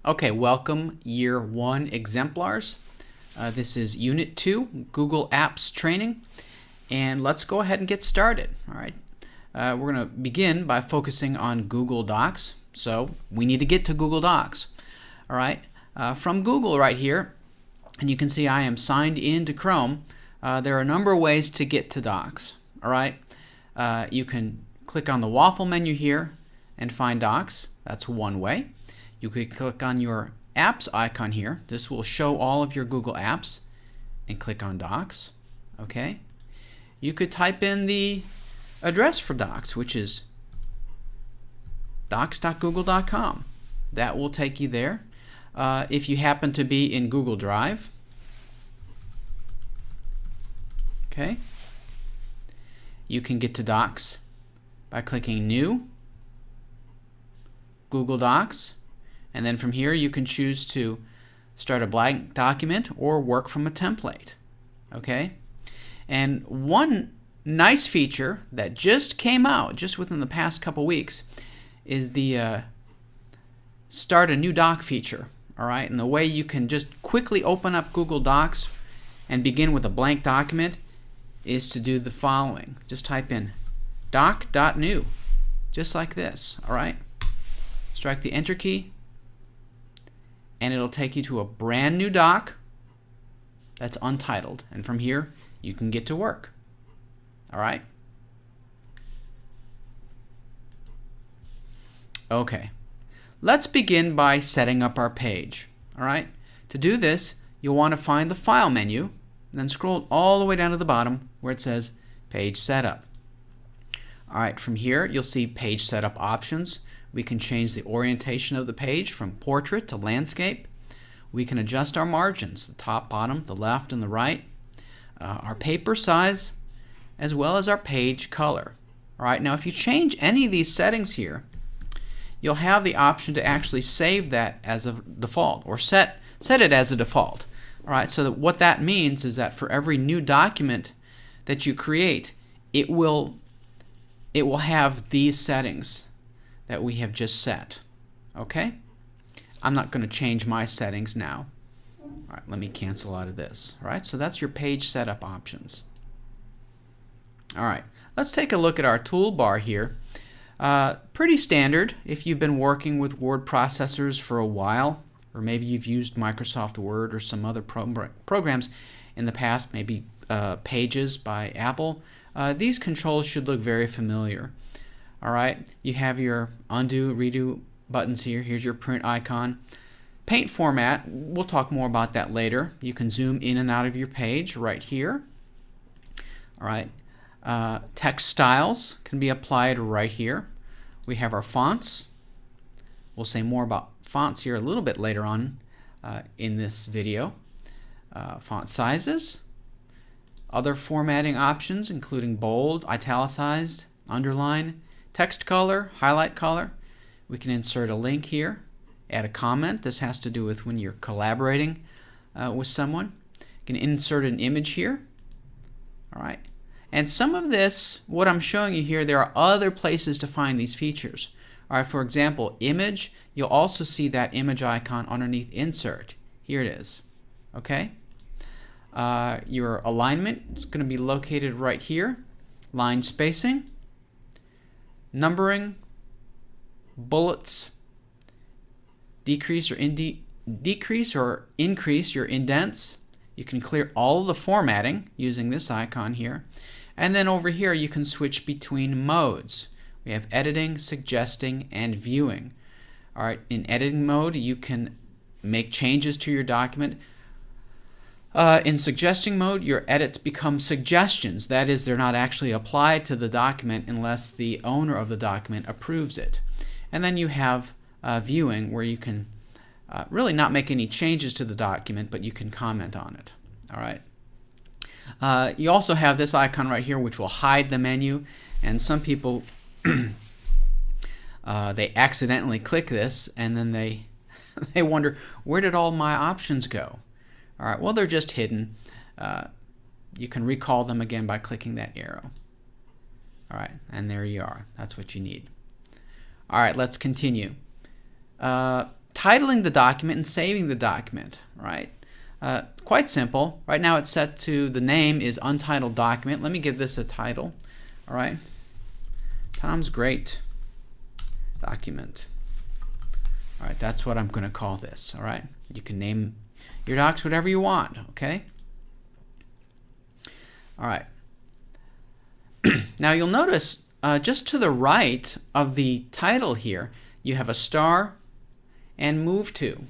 Okay, welcome Year 1 exemplars. This is Unit 2, Google Apps Training, and let's go ahead and get started. All right, we're going to begin by focusing on Google Docs. So we need to get to Google Docs. All right, from Google right here, and you can see I am signed in to Chrome. There are a number of ways to get to Docs. All right, you can click on the waffle menu here and find Docs. That's one way. You could click on your apps icon here. This will show all of your Google apps and click on Docs. Okay. You could type in the address for Docs, which is docs.google.com. That will take you there. If you happen to be in Google Drive, okay, you can get to Docs by clicking New, Google Docs, and then from here you can choose to start a blank document or work from a template. Okay? And one nice feature that just came out just within the past couple weeks is the start a new doc feature. All right? And the way you can just quickly open up Google Docs and begin with a blank document is to do the following. Just type in doc.new, just like this. All right? Strike the enter key, and it'll take you to a brand new doc that's untitled. And from here, you can get to work. All right? Okay. Let's begin by setting up our page. All right? To do this, you'll want to find the File menu, and then scroll all the way down to the bottom where it says Page Setup. All right, from here, you'll see Page Setup options. We can change the orientation of the page from portrait to landscape. We can adjust our margins, the top, bottom, the left, and the right, our paper size, as well as our page color. All right, now if you change any of these settings here, you'll have the option to actually save that as a default or set it as a default. All right, so what that means is that for every new document that you create, it will have these settings that we have just set. Okay? I'm not going to change my settings now. All right, let me cancel out of this. All right, so that's your page setup options. All right, let's take a look at our toolbar here. Pretty standard if you've been working with word processors for a while, or maybe you've used Microsoft Word or some other programs in the past, maybe Pages by Apple. These controls should look very familiar. All right, you have your undo, redo buttons here. Here's your print icon. Paint format, we'll talk more about that later. You can zoom in and out of your page right here. All right, text styles can be applied right here. We have our fonts. We'll say more about fonts here a little bit later on in this video. Font sizes, other formatting options including bold, italicized, underline, text color, highlight color. We can insert a link here, add a comment. This has to do with when you're collaborating with someone. You can insert an image here. All right. And some of this, what I'm showing you here, there are other places to find these features. All right, for example, image, you'll also see that image icon underneath insert. Here it is. Okay. Your alignment is going to be located right here. Line spacing, numbering, bullets, decrease or increase your indents. You can clear all of the formatting using this icon here. And then over here you can switch between modes. We have editing, suggesting, and viewing. All right, in editing mode you can make changes to your document. In suggesting mode, your edits become suggestions. That is, they're not actually applied to the document unless the owner of the document approves it. And then you have viewing, where you can really not make any changes to the document, but you can comment on it. All right. You also have this icon right here, which will hide the menu. And some people, they accidentally click this, and then they wonder, where did all my options go? All right, well, they're just hidden. You can recall them again by clicking that arrow. All right, and there you are. That's what you need. All right, let's continue. titling the document and saving the document, right? Quite simple. Right now it's set to the name is untitled document. Let me give this a title. All right. Tom's Great Document. All right, that's what I'm going to call this. All right. You can name your docs whatever you want, okay? All right. Now you'll notice just to the right of the title here, you have a star and move to.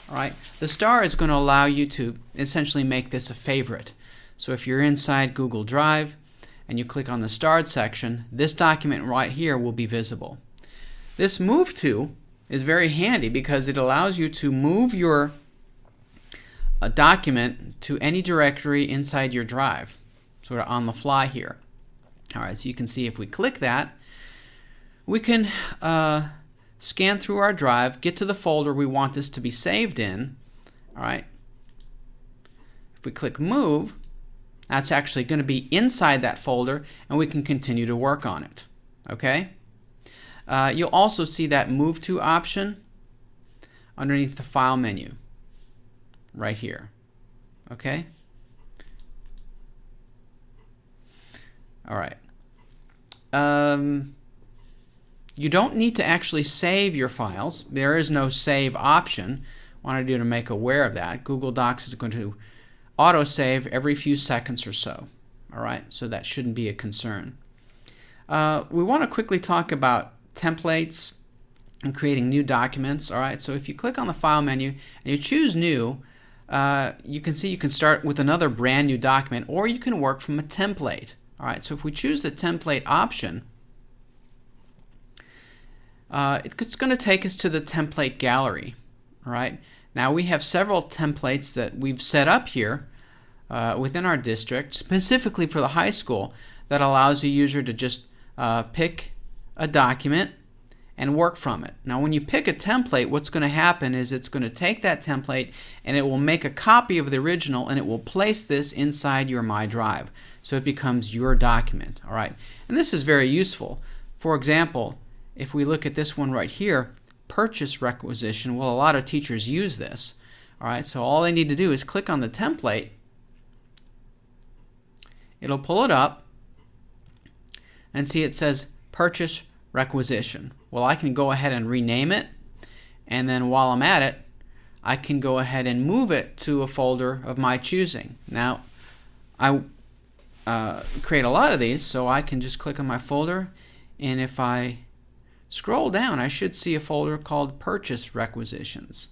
All right. The star is going to allow you to essentially make this a favorite. So if you're inside Google Drive and you click on the starred section, this document right here will be visible. This move to is very handy because it allows you to move your document to any directory inside your drive, sort of on the fly here. All right, so you can see if we click that, we can scan through our drive, get to the folder we want this to be saved in. All right. If we click Move, that's actually going to be inside that folder, and we can continue to work on it. Okay. You'll also see that Move To option underneath the File menu right here. Okay. All right. You don't need to actually save your files. There is no save option. Wanted you to make aware of that. Google Docs is going to auto-save every few seconds or so. All right, so that shouldn't be a concern. We want to quickly talk about templates and creating new documents. All right, so if you click on the File menu and you choose New, you can see you can start with another brand new document, or you can work from a template. All right, so if we choose the template option, it's going to take us to the template gallery. All right, now we have several templates that we've set up here within our district, specifically for the high school, that allows a user to just pick a document and work from it. Now when you pick a template, what's going to happen is it's going to take that template and it will make a copy of the original, and it will place this inside your My Drive. So it becomes your document. All right, and this is very useful. For example, if we look at this one right here, purchase requisition, well, a lot of teachers use this. All right, so all they need to do is click on the template. It'll pull it up and see it says purchase requisition. Well, I can go ahead and rename it, and then while I'm at it, I can go ahead and move it to a folder of my choosing. Now, I create a lot of these, so I can just click on my folder, and if I scroll down, I should see a folder called Purchase Requisitions.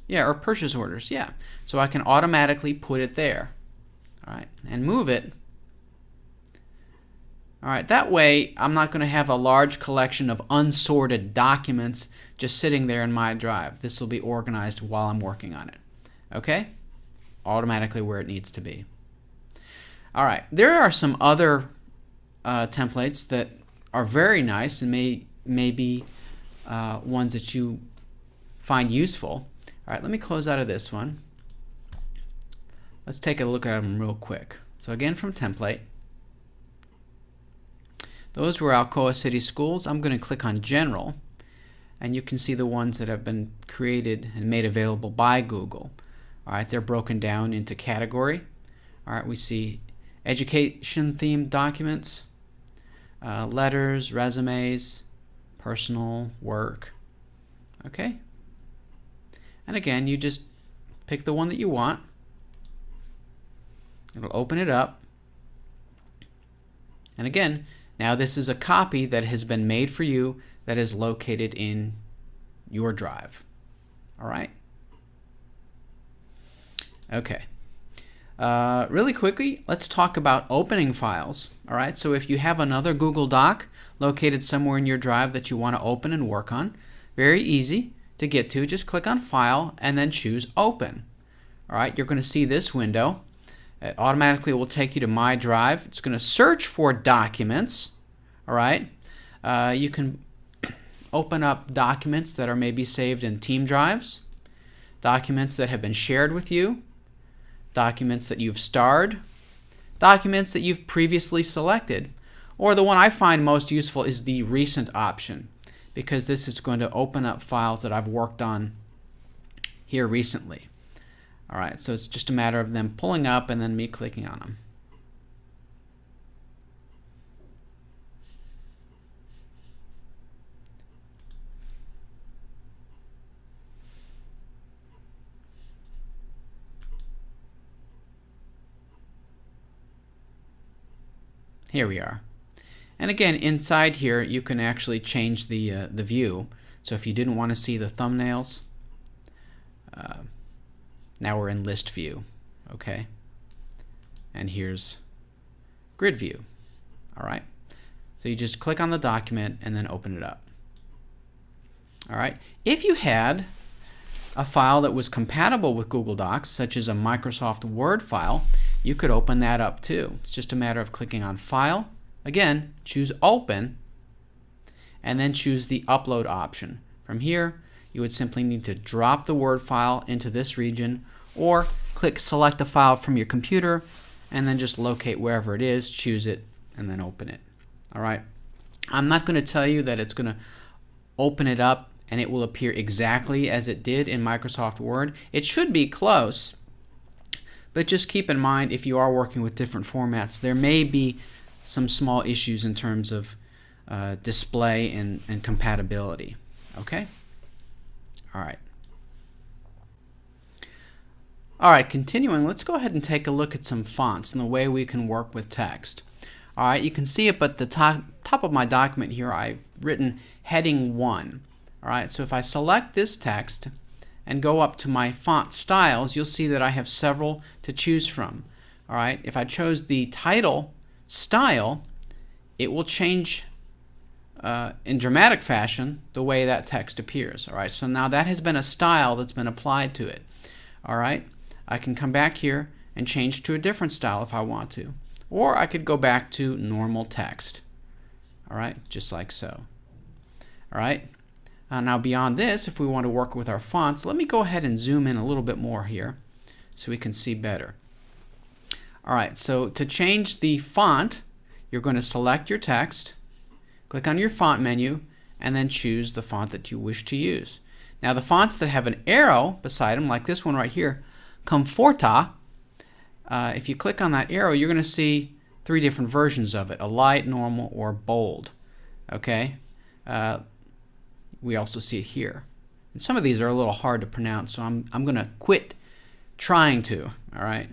Yeah, or Purchase Orders, yeah. So I can automatically put it there. All right, and move it. All right, that way I'm not going to have a large collection of unsorted documents just sitting there in my drive. This will be organized while I'm working on it. Okay? Automatically where it needs to be. All right, there are some other templates that are very nice and may be ones that you find useful. All right, let me close out of this one. Let's take a look at them real quick. So again, from template, those were Alcoa City Schools. I'm going to click on General, and you can see the ones that have been created and made available by Google. All right, they're broken down into category. All right, we see education-themed documents, letters, resumes, personal, work. Okay? And again, you just pick the one that you want. It'll open it up. And again, now this is a copy that has been made for you that is located in your drive. All right? Okay. Really quickly, let's talk about opening files. All right, so if you have another Google Doc located somewhere in your drive that you want to open and work on, very easy to get to. Just click on File and then choose Open. All right, you're going to see this window. It automatically will take you to My Drive. It's going to search for documents. All right, you can open up documents that are maybe saved in team drives, documents that have been shared with you, documents that you've starred, documents that you've previously selected, Or the one I find most useful is the recent option, because this is going to open up files that I've worked on here recently. Alright, so it's just a matter of them pulling up and then me clicking on them. Here we are. And again, inside here you can actually change the view. So if you didn't want to see the thumbnails, now we're in list view. Okay. And here's grid view. Alright. So you just click on the document and then open it up. Alright. If you had a file that was compatible with Google Docs, such as a Microsoft Word file, you could open that up too. It's just a matter of clicking on File, again, choose Open, and then choose the Upload option. From here, you would simply need to drop the Word file into this region, or click Select a file from your computer, and then just locate wherever it is, choose it, and then open it. Alright, I'm not going to tell you that it's going to open it up and it will appear exactly as it did in Microsoft Word. It should be close, but just keep in mind, if you are working with different formats, there may be some small issues in terms of display and compatibility. Okay? Alright. Alright, continuing, let's go ahead and take a look at some fonts and the way we can work with text. Alright, you can see up at the top of my document here, I've written heading 1. Alright, so if I select this text and go up to my font styles, you'll see that I have several to choose from. Alright, if I chose the title style, it will change in dramatic fashion the way that text appears. Alright, so now that has been a style that's been applied to it. Alright, I can come back here and change to a different style if I want to. Or I could go back to normal text. Alright, just like so. Alright. Now beyond this, if we want to work with our fonts, let me go ahead and zoom in a little bit more here so we can see better. Alright, so to change the font, you're going to select your text, click on your font menu, and then choose the font that you wish to use. Now the fonts that have an arrow beside them, like this one right here, Comforta, if you click on that arrow, you're going to see 3 different versions of it, a light, normal, or bold. Okay? We also see it here. And some of these are a little hard to pronounce, so I'm going to quit trying to. All right.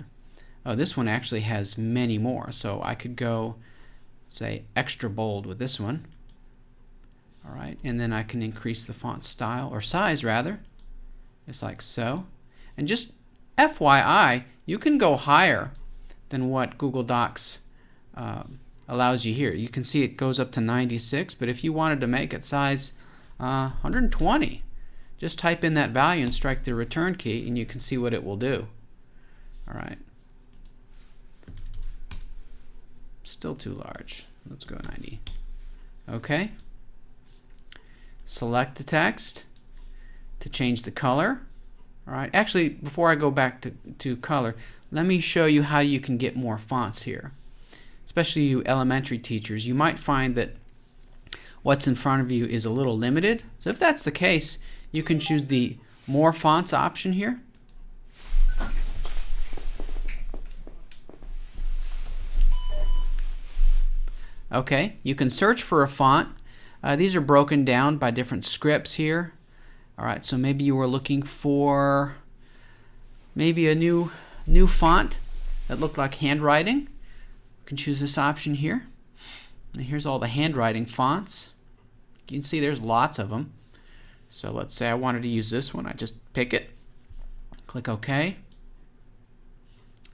Oh, this one actually has many more, so I could go, say, extra bold with this one. All right, and then I can increase the font style, or size rather, just like so. And just FYI, you can go higher than what Google Docs allows you here. You can see it goes up to 96, but if you wanted to make it size 120, just type in that value and strike the return key and you can see what it will do. Alright. Still too large. Let's go 90. Okay. Select the text to change the color. Alright. Actually, before I go back to color, let me show you how you can get more fonts here. Especially you elementary teachers, you might find that what's in front of you is a little limited. So if that's the case, you can choose the More Fonts option here. Okay, you can search for a font. These are broken down by different scripts here. Alright, so maybe you were looking for maybe a new font that looked like handwriting. You can choose this option here. And here's all the handwriting fonts. You can see there's lots of them. So let's say I wanted to use this one. I just pick it, click OK,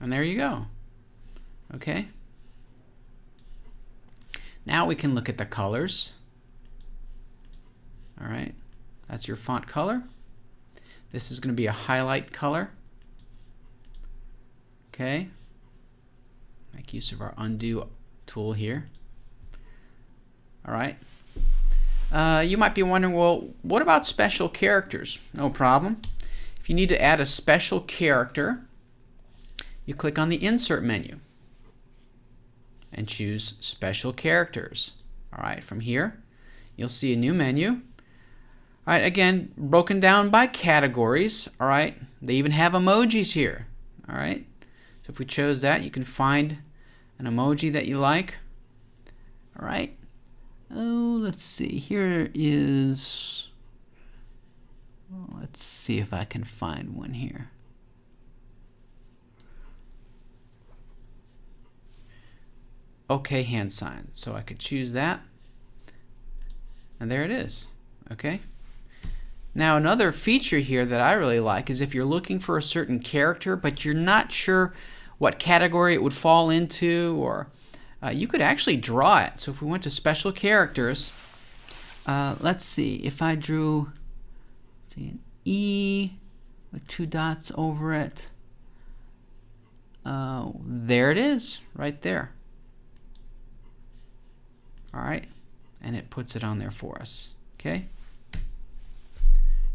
and there you go. Okay. Now we can look at the colors. All right, that's your font color. This is going to be a highlight color. Okay. Make use of our undo tool here. All right. You might be wondering, well, what about special characters? No problem. If you need to add a special character, you click on the Insert menu. and choose Special Characters. All right, from here, you'll see a new menu. All right, again, broken down by categories. All right, they even have emojis here. All right, so if we chose that, you can find an emoji that you like. All right. Oh, let's see. Here is. Well, let's see if I can find one here. Okay, hand sign. So I could choose that. And there it is. Okay. Now another feature here that I really like is if you're looking for a certain character but you're not sure what category it would fall into, or you could actually draw it. So if we went to Special Characters, let's see, if I drew, let's see, an E with 2 dots over it, there it is, right there. All right, and it puts it on there for us. Okay.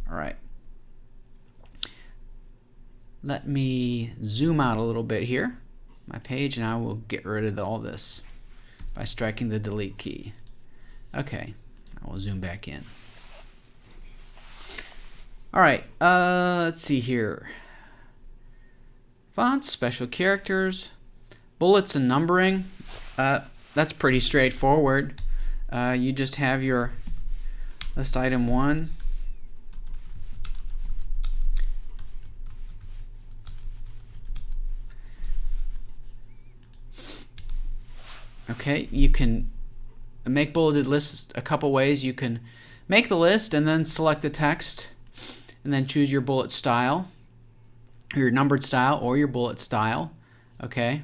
All right. Let me zoom out a little bit here, my page, and I will get rid of all this by striking the delete key. Okay, I will zoom back in. All right, let's see here. Fonts, Special Characters, bullets and numbering. That's pretty straightforward. You just have your list item 1. Okay, you can make bulleted lists a couple ways. You can make the list and then select the text and then choose your bullet style, or your numbered style, or your bullet style. Okay,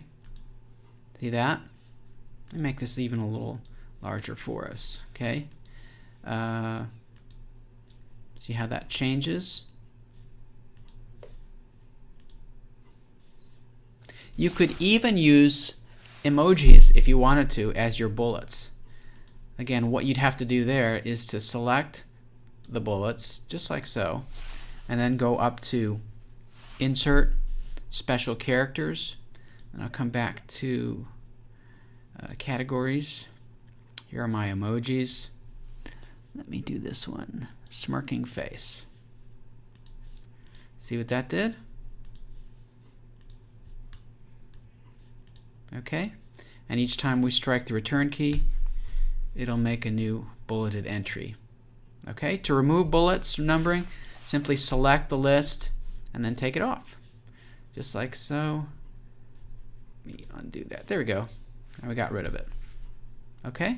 see that? Let me make this even a little larger for us. Okay, see how that changes? You could even use emojis if you wanted to as your bullets. Again, what you'd have to do there is to select the bullets just like so, and then go up to Insert, Special Characters, and I'll come back to Categories. Here are my emojis. Let me do this one, smirking face. See what that did? Okay, and each time we strike the return key, it'll make a new bulleted entry. Okay, to remove bullets numbering, simply select the list and then take it off, just like so. Let me undo that. There we go. Now we got rid of it. Okay.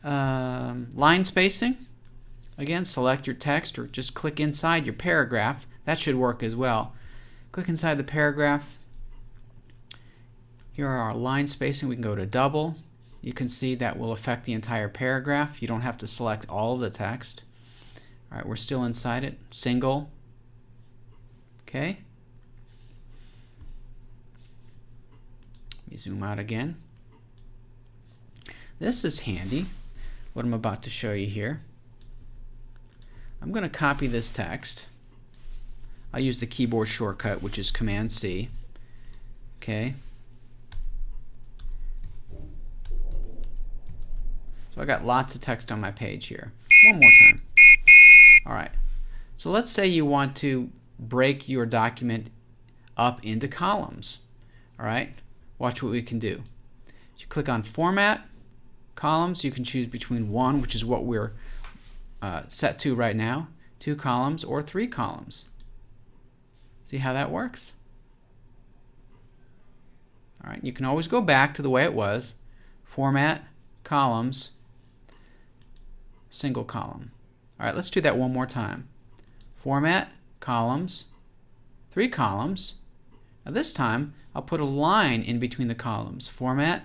Line spacing. Again, select your text or just click inside your paragraph. That should work as well. Click inside the paragraph. Here are our line spacing. We can go to double. You can see that will affect the entire paragraph. You don't have to select all of the text. All right, we're still inside it. Single. Okay. Let me zoom out again. This is handy, what I'm about to show you here. I'm going to copy this text. I'll use the keyboard shortcut, which is Command C. Okay. So I got lots of text on my page here. One more time. All right. So let's say you want to break your document up into columns. All right. Watch what we can do. You click on Format, Columns. You can choose between 1, which is what we're set to right now, 2 columns, or 3 columns. See how that works? All right. You can always go back to the way it was. Format, Columns, single column. All right, let's do that one more time. Format, Columns, 3 columns. Now this time, I'll put a line in between the columns. Format,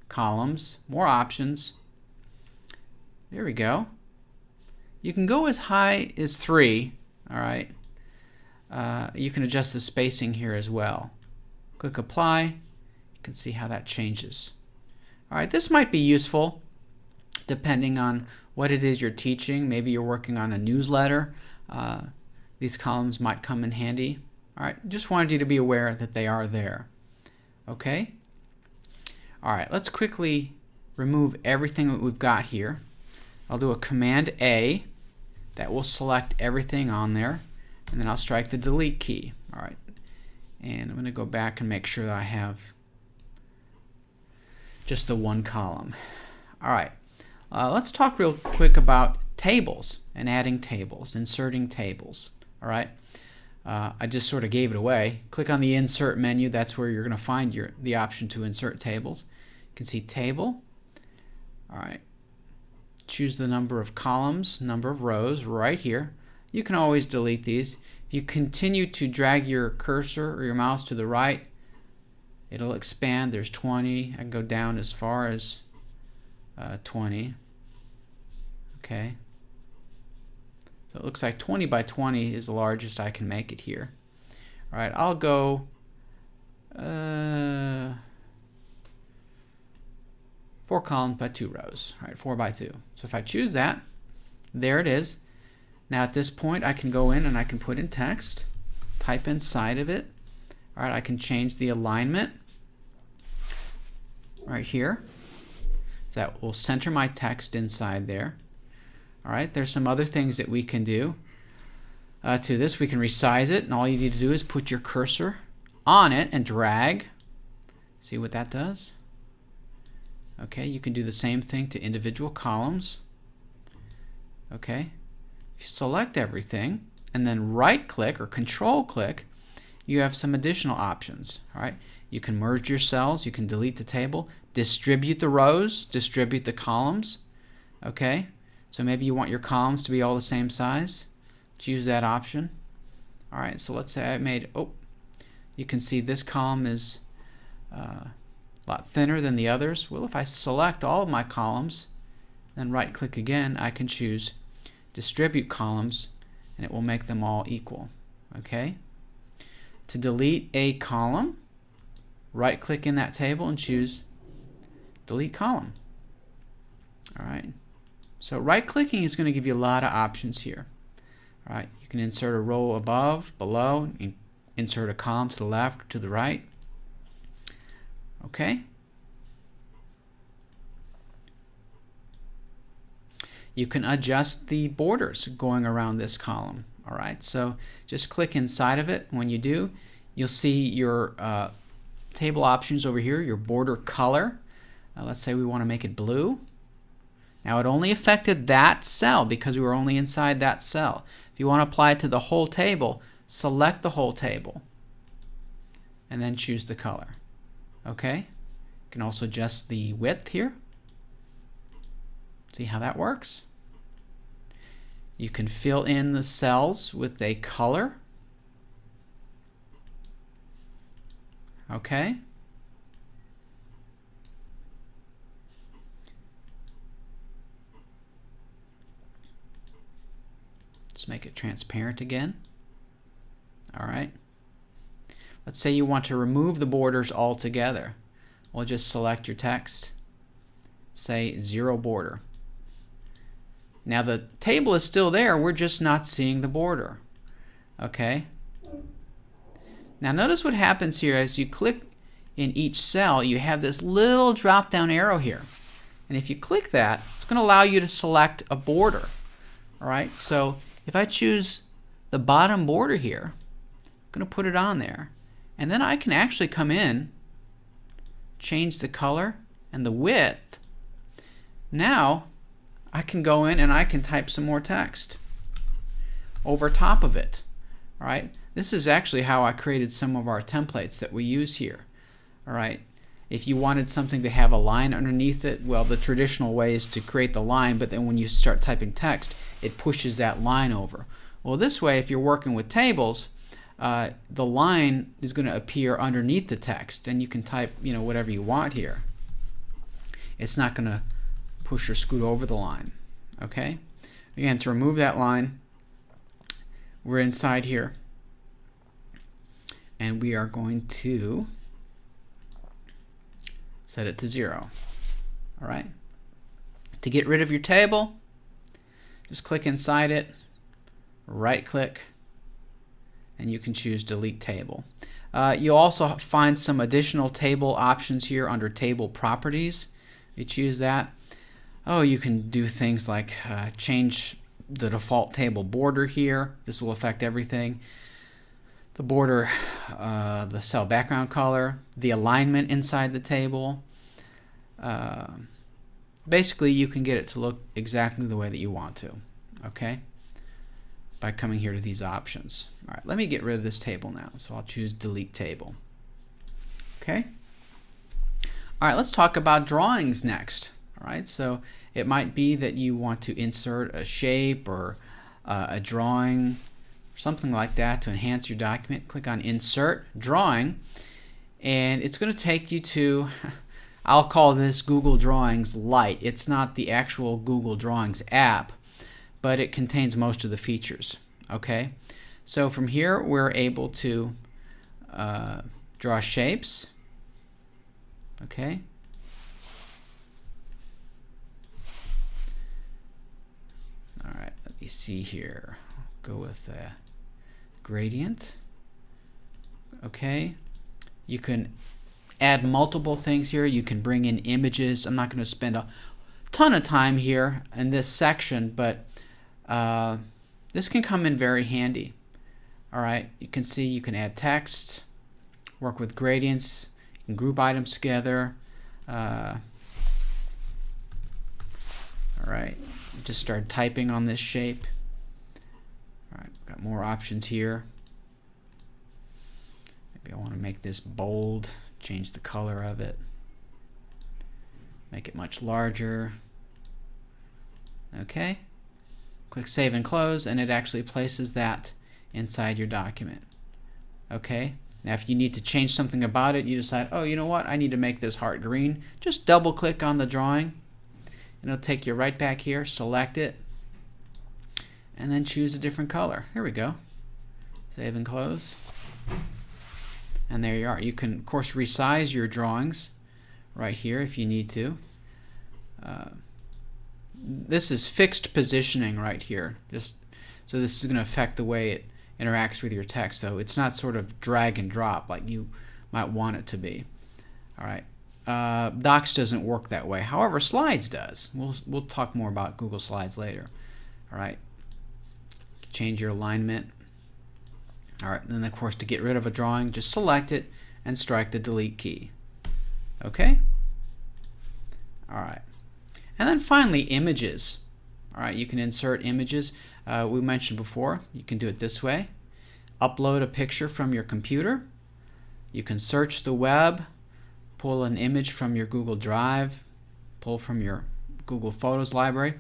Columns, more options. There we go. You can go as high as 3. All right. You can adjust the spacing here as well. Click Apply. You can see how that changes. All right, this might be useful depending on what it is you're teaching. Maybe you're working on a newsletter. These columns might come in handy. All right, just wanted you to be aware that they are there. Okay. Alright, let's quickly remove everything that we've got here. I'll do a Command A. That will select everything on there. And then I'll strike the delete key. Alright. And I'm going to go back and make sure that I have just the one column. Alright. Let's talk real quick about tables and adding tables, inserting tables. Alright. I just sort of gave it away. Click on the Insert menu. That's where you're going to find the option to insert tables. You can see Table. Alright. Choose the number of columns, number of rows right here. You can always delete these. If you continue to drag your cursor or your mouse to the right, it'll expand. There's 20. I can go down as far as 20. Okay. So it looks like 20 by 20 is the largest I can make it here. Alright, I'll go 4 columns by 2 rows. Alright, 4 by 2. So if I choose that, there it is. Now at this point I can go in and I can put in text, type inside of it. Alright, I can change the alignment right here. So that will center my text inside there. Alright, there's some other things that we can do to this. We can resize it, and all you need to do is put your cursor on it and drag. See what that does? Okay, you can do the same thing to individual columns. Okay, if you select everything and then right click or control click, you have some additional options. Alright, you can merge your cells, you can delete the table, distribute the rows, distribute the columns. Okay, so maybe you want your columns to be all the same size. Choose that option. Alright, so let's say I made, you can see this column is a lot thinner than the others. Well, if I select all of my columns, then right click again, I can choose distribute columns, and it will make them all equal. Okay? To delete a column, right click in that table and choose delete column. Alright, so right clicking is going to give you a lot of options here. Alright, you can insert a row above, below, insert a column to the left or to the right. Okay. You can adjust the borders going around this column. Alright, so just click inside of it. When you do, you'll see your table options over here, your border color. Let's say we want to make it blue. Now it only affected that cell because we were only inside that cell. If you want to apply it to the whole table, select the whole table and then choose the color. Okay? You can also adjust the width here. See how that works? You can fill in the cells with a color. Okay? Let's make it transparent again. Alright. Let's say you want to remove the borders altogether. We'll just select your text. Say 0 border. Now the table is still there, we're just not seeing the border. Okay? Now notice what happens here as you click in each cell, you have this little drop down arrow here. And if you click that, it's going to allow you to select a border. Alright, so if I choose the bottom border here, I'm going to put it on there. And then I can actually come in, change the color and the width. Now I can go in and I can type some more text over top of it. Alright, this is actually how I created some of our templates that we use here. Alright, if you wanted something to have a line underneath it, well, the traditional way is to create the line, but then when you start typing text, it pushes that line over. Well, this way, if you're working with tables, the line is going to appear underneath the text, and you can type, whatever you want here. It's not going to push or scoot over the line. Okay? Again, to remove that line, we're inside here, and we are going to set it to 0. Alright? To get rid of your table, just click inside it, right click, and you can choose delete table. You'll also find some additional table options here under table properties. You choose that. Oh, you can do things like change the default table border here. This will affect everything. The border, the cell background color, the alignment inside the table. Basically, you can get it to look exactly the way that you want to, okay, by coming here to these options. All right, let me get rid of this table now. So I'll choose delete table. Okay. All right, let's talk about drawings next. All right, so it might be that you want to insert a shape or a drawing, something like that to enhance your document. Click on Insert Drawing, and it's going to take you to, I'll call this Google Drawings Lite. It's not the actual Google Drawings app, but it contains most of the features. Okay, so from here we're able to draw shapes. Okay. All right, let me see here. Go with a gradient. Okay. You can add multiple things here. You can bring in images. I'm not going to spend a ton of time here in this section, but this can come in very handy. All right, you can see you can add text, work with gradients, you can group items together. All right, just start typing on this shape. All right, got more options here. Maybe I want to make this bold, change the color of it, make it much larger. Okay, click Save and Close, and it actually places that inside your document. Okay, now if you need to change something about it, you decide, oh, you know what, I need to make this heart green, just double click on the drawing and it'll take you right back here, select it, and then choose a different color. Here we go. Save and Close. And there you are. You can, of course, resize your drawings right here if you need to. This is fixed positioning right here. Just so this is going to affect the way it interacts with your text. So it's not sort of drag and drop like you might want it to be. All right. Docs doesn't work that way. However, Slides does. We'll talk more about Google Slides later. All right. Change your alignment. All right, and then of course to get rid of a drawing, just select it and strike the delete key. Okay? All right. And then finally, images. All right, you can insert images. We mentioned before, you can do it this way. Upload a picture from your computer. You can search the web, pull an image from your Google Drive, pull from your Google Photos library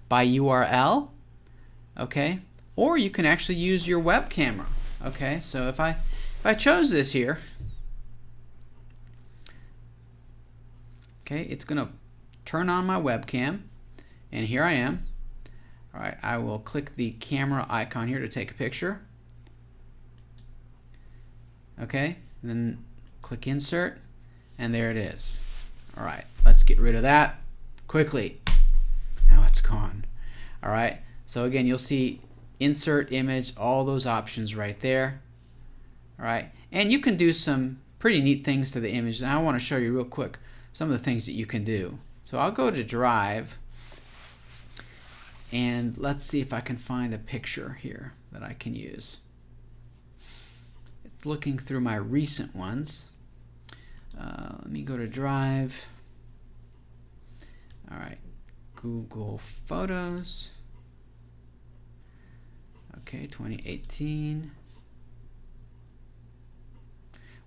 by URL. Okay? Or you can actually use your web camera. Okay, so if I chose this here, okay, it's going to turn on my webcam, and here I am. All right, I will click the camera icon here to take a picture. Okay, and then click Insert, and there it is. All right, let's get rid of that quickly. Now it's gone. All right, so again, you'll see Insert Image, all those options right there. All right, and you can do some pretty neat things to the image. And I want to show you real quick some of the things that you can do. So I'll go to Drive, and let's see if I can find a picture here that I can use. It's looking through my recent ones. Let me go to Drive. All right, Google Photos. Okay, 2018.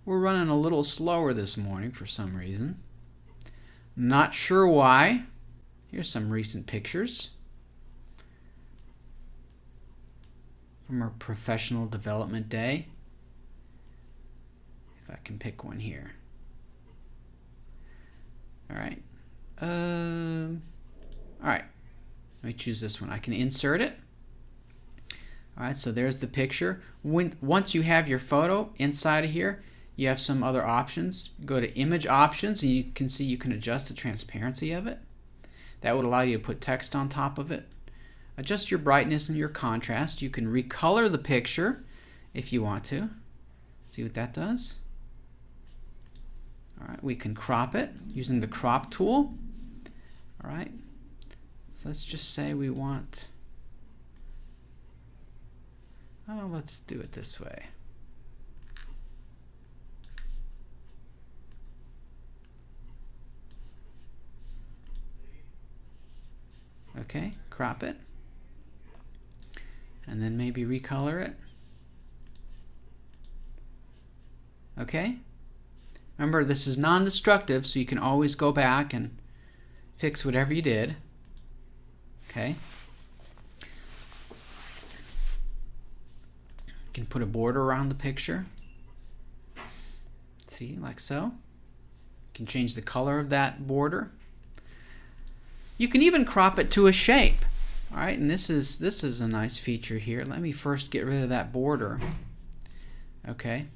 We're running a little slower this morning for some reason. Not sure why. Here's some recent pictures from our professional development day. If I can pick one here. All right. All right. Let me choose this one. I can insert it. All right, so there's the picture. Once you have your photo inside of here, you have some other options. Go to Image Options, and you can see you can adjust the transparency of it. That would allow you to put text on top of it. Adjust your brightness and your contrast. You can recolor the picture if you want to. See what that does? All right, we can crop it using the crop tool. All right, so let's just say we want, oh, let's do it this way. Okay, crop it. And then maybe recolor it. Okay. Remember, this is non-destructive, so you can always go back and fix whatever you did. Okay. You can put a border around the picture. See, like so. You can change the color of that border. You can even crop it to a shape. All right, and this is a nice feature here. Let me first get rid of that border. Okay.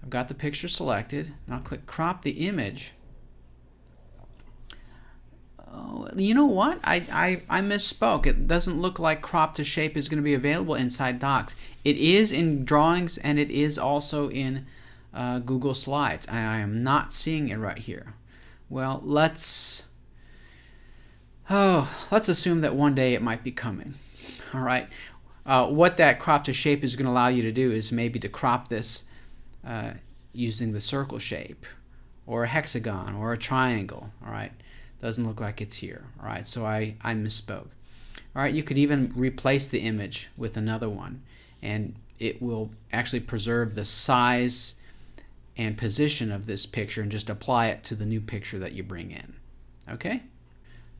I've got the picture selected, and I'll click crop the image. Oh, you know what? I misspoke. It doesn't look like crop to shape is going to be available inside Docs. It is in Drawings, and it is also in Google Slides. I am not seeing it right here. Well, let's assume that one day it might be coming. All right. What that crop to shape is going to allow you to do is maybe to crop this using the circle shape or a hexagon or a triangle. All right, doesn't look like it's here. All right, so I misspoke. All right, you could even replace the image with another one, and it will actually preserve the size and position of this picture and just apply it to the new picture that you bring in. Okay,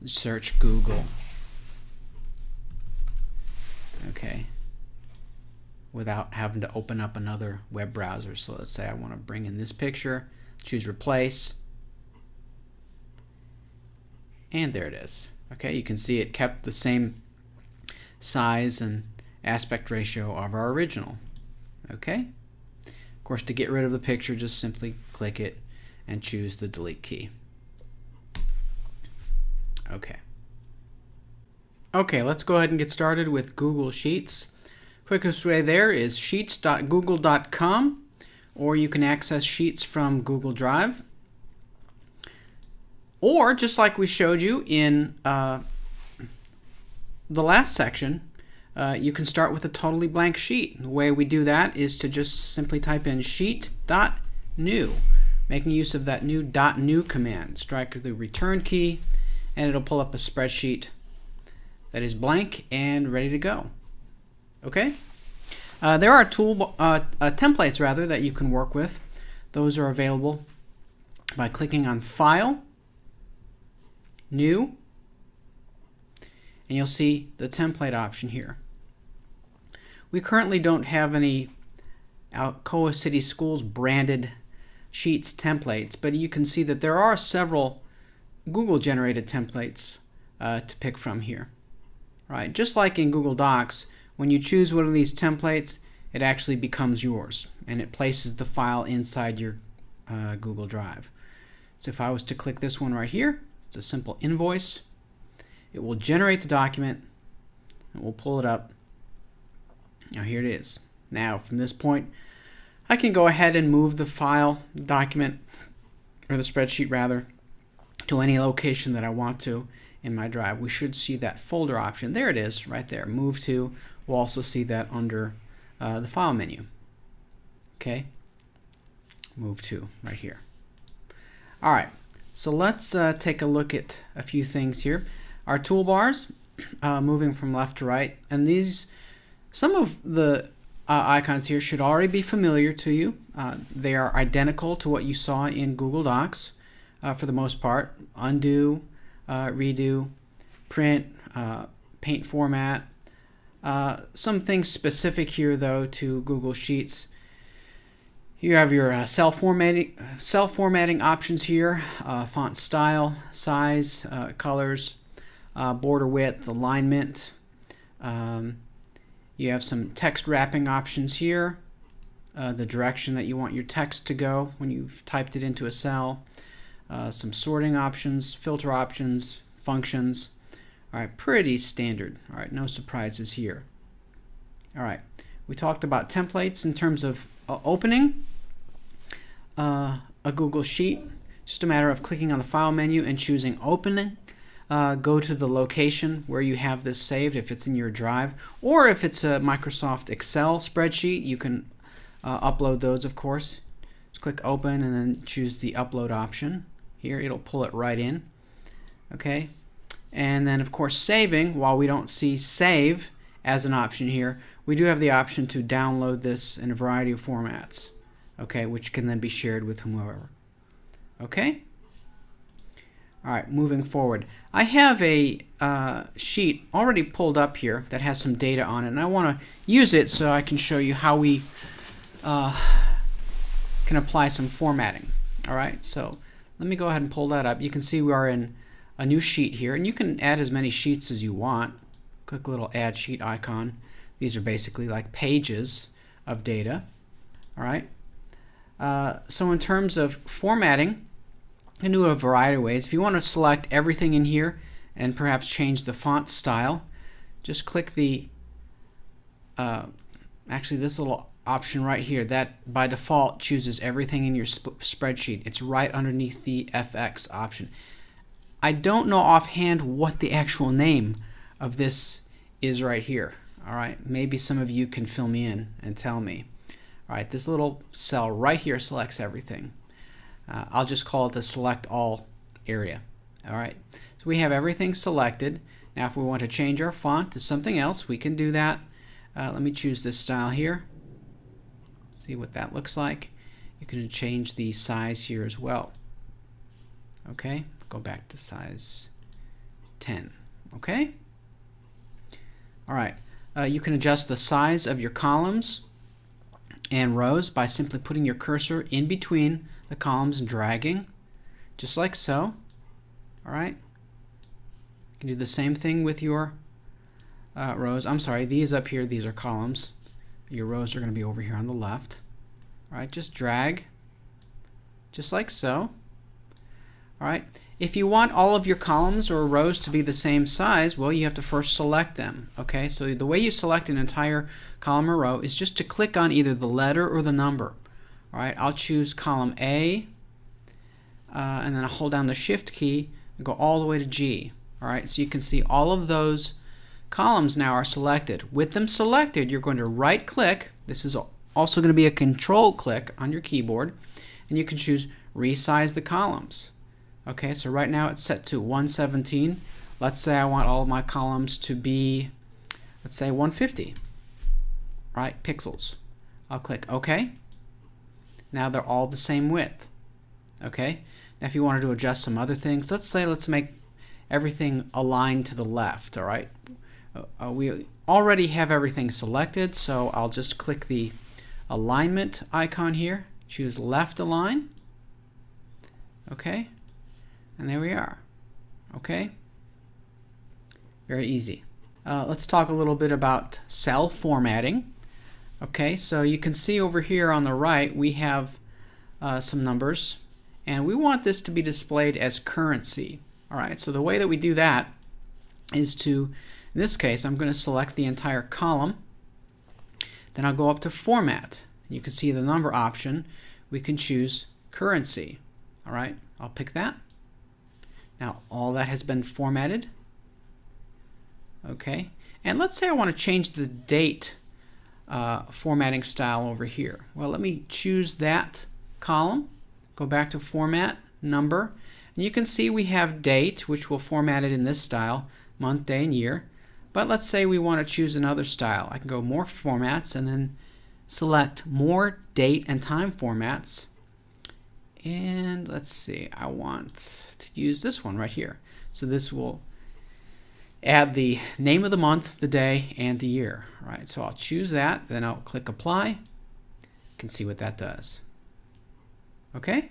search Google. Okay, without having to open up another web browser. So let's say I want to bring in this picture, choose replace, and there it is. Okay, you can see it kept the same size and aspect ratio of our original. Okay, of course, to get rid of the picture, just simply click it and choose the delete key. Okay. Okay, let's go ahead and get started with Google Sheets. Quickest way there is sheets.google.com, or you can access Sheets from Google Drive. Or, just like we showed you in the last section, you can start with a totally blank sheet. The way we do that is to just simply type in sheet.new, making use of that new .new command. Strike the return key, and it'll pull up a spreadsheet that is blank and ready to go. Okay? There are templates rather that you can work with. Those are available by clicking on File, New, and you'll see the template option here. We currently don't have any Alcoa City Schools branded Sheets templates, but you can see that there are several Google generated templates to pick from here. Right? Just like in Google Docs, when you choose one of these templates, it actually becomes yours, and it places the file inside your Google Drive. So if I was to click this one right here, it's a simple invoice. It will generate the document, and we'll pull it up. Now here it is. Now from this point, I can go ahead and move the file, the document, or the spreadsheet rather, to any location that I want to in my drive. We should see that folder option. There it is, right there. Move to. We'll also see that under the file menu. Okay. Move to right here. All right. So let's take a look at a few things here. Our toolbars, moving from left to right, and these, some of the icons here should already be familiar to you. They are identical to what you saw in Google Docs for the most part. Undo, redo, print, paint format. Some things specific here though to Google Sheets. You have your cell formatting options here, font style, size, colors, border width, alignment. You have some text wrapping options here, the direction that you want your text to go when you've typed it into a cell. Some sorting options, filter options, functions. All right, pretty standard. All right, no surprises here. All right, we talked about templates in terms of opening. a Google Sheet, just a matter of clicking on the File menu and choosing Open. Go to the location where you have this saved, if it's in your drive, or if it's a Microsoft Excel spreadsheet, you can upload those, of course. Just click Open and then choose the Upload option. Here, it'll pull it right in. Okay, and then of course saving, while we don't see Save as an option here, we do have the option to download this in a variety of formats, okay, which can then be shared with whomever. Okay? Alright, moving forward. I have a sheet already pulled up here that has some data on it, and I want to use it so I can show you how we can apply some formatting. Alright, so let me go ahead and pull that up. You can see we are in a new sheet here, and you can add as many sheets as you want. Click a little Add Sheet icon. These are basically like pages of data. Alright, so in terms of formatting, you can do it a variety of ways. If you want to select everything in here and perhaps change the font style, just click the actually this little option right here that by default chooses everything in your spreadsheet. It's right underneath the FX option. I don't know offhand what the actual name of this is right here. Alright, maybe some of you can fill me in and tell me. Alright, this little cell right here selects everything. I'll just call it the Select All area. Alright, so we have everything selected. Now if we want to change our font to something else, we can do that. Let me choose this style here. See what that looks like. You can change the size here as well. Okay, go back to size 10. Okay? Alright, you can adjust the size of your columns and rows by simply putting your cursor in between the columns and dragging, just like so. Alright, you can do the same thing with your rows. I'm sorry, these up here, these are columns. Your rows are going to be over here on the left. Alright, just drag, just like so. Alright, if you want all of your columns or rows to be the same size, well, you have to first select them. Okay, so the way you select an entire column or row is just to click on either the letter or the number. Alright, I'll choose column A, and then I'll hold down the Shift key and go all the way to G. Alright, so you can see all of those columns now are selected. With them selected, you're going to right click. This is also going to be a control click on your keyboard, and you can choose resize the columns. Okay, so right now it's set to 117. Let's say I want all of my columns to be, let's say 150, right, pixels. I'll click OK. Now they're all the same width. Okay, now if you wanted to adjust some other things, let's make everything aligned to the left. All right, we already have everything selected, so I'll just click the alignment icon here, choose left align. Okay, and there we are. Okay, very easy. Let's talk a little bit about cell formatting. Okay, so you can see over here on the right we have some numbers, and we want this to be displayed as currency. Alright, so the way that we do that is to, in this case, I'm going to select the entire column. Then I'll go up to Format. You can see the number option. We can choose currency. Alright, I'll pick that. Now all that has been formatted. Okay, and let's say I want to change the date formatting style over here. Well, let me choose that column, go back to Format, Number, and you can see we have date, which will format it in this style, month, day, and year. But let's say we want to choose another style. I can go More Formats and then select More Date and Time Formats. And let's see, I want to use this one right here. So this will add the name of the month, the day, and the year. Right, so I'll choose that, then I'll click Apply. You can see what that does. Okay?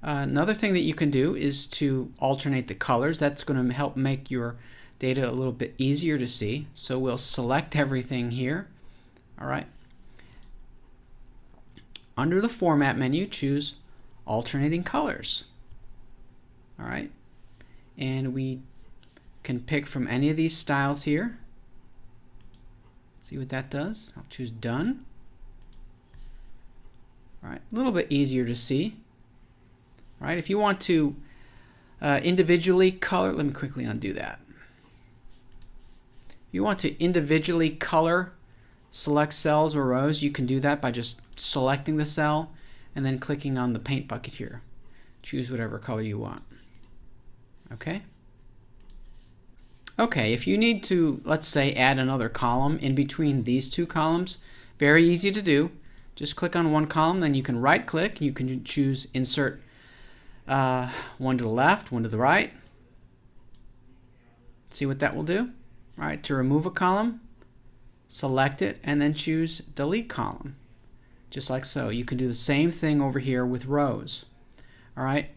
Another thing that you can do is to alternate the colors. That's going to help make your data a little bit easier to see. So we'll select everything here. Alright. Under the Format menu, choose Alternating Colors. Alright. And we can pick from any of these styles here. See what that does? I'll choose Done. All right, a little bit easier to see. All right, if you want to individually color, let me quickly undo that. If you want to individually color select cells or rows, you can do that by just selecting the cell and then clicking on the paint bucket here. Choose whatever color you want. Okay? Okay, if you need to, let's say, add another column in between these two columns, very easy to do. Just click on one column, then you can right click, you can choose insert one to the left, one to the right. See what that will do? All right, to remove a column, select it and then choose delete column. Just like so. You can do the same thing over here with rows. All right.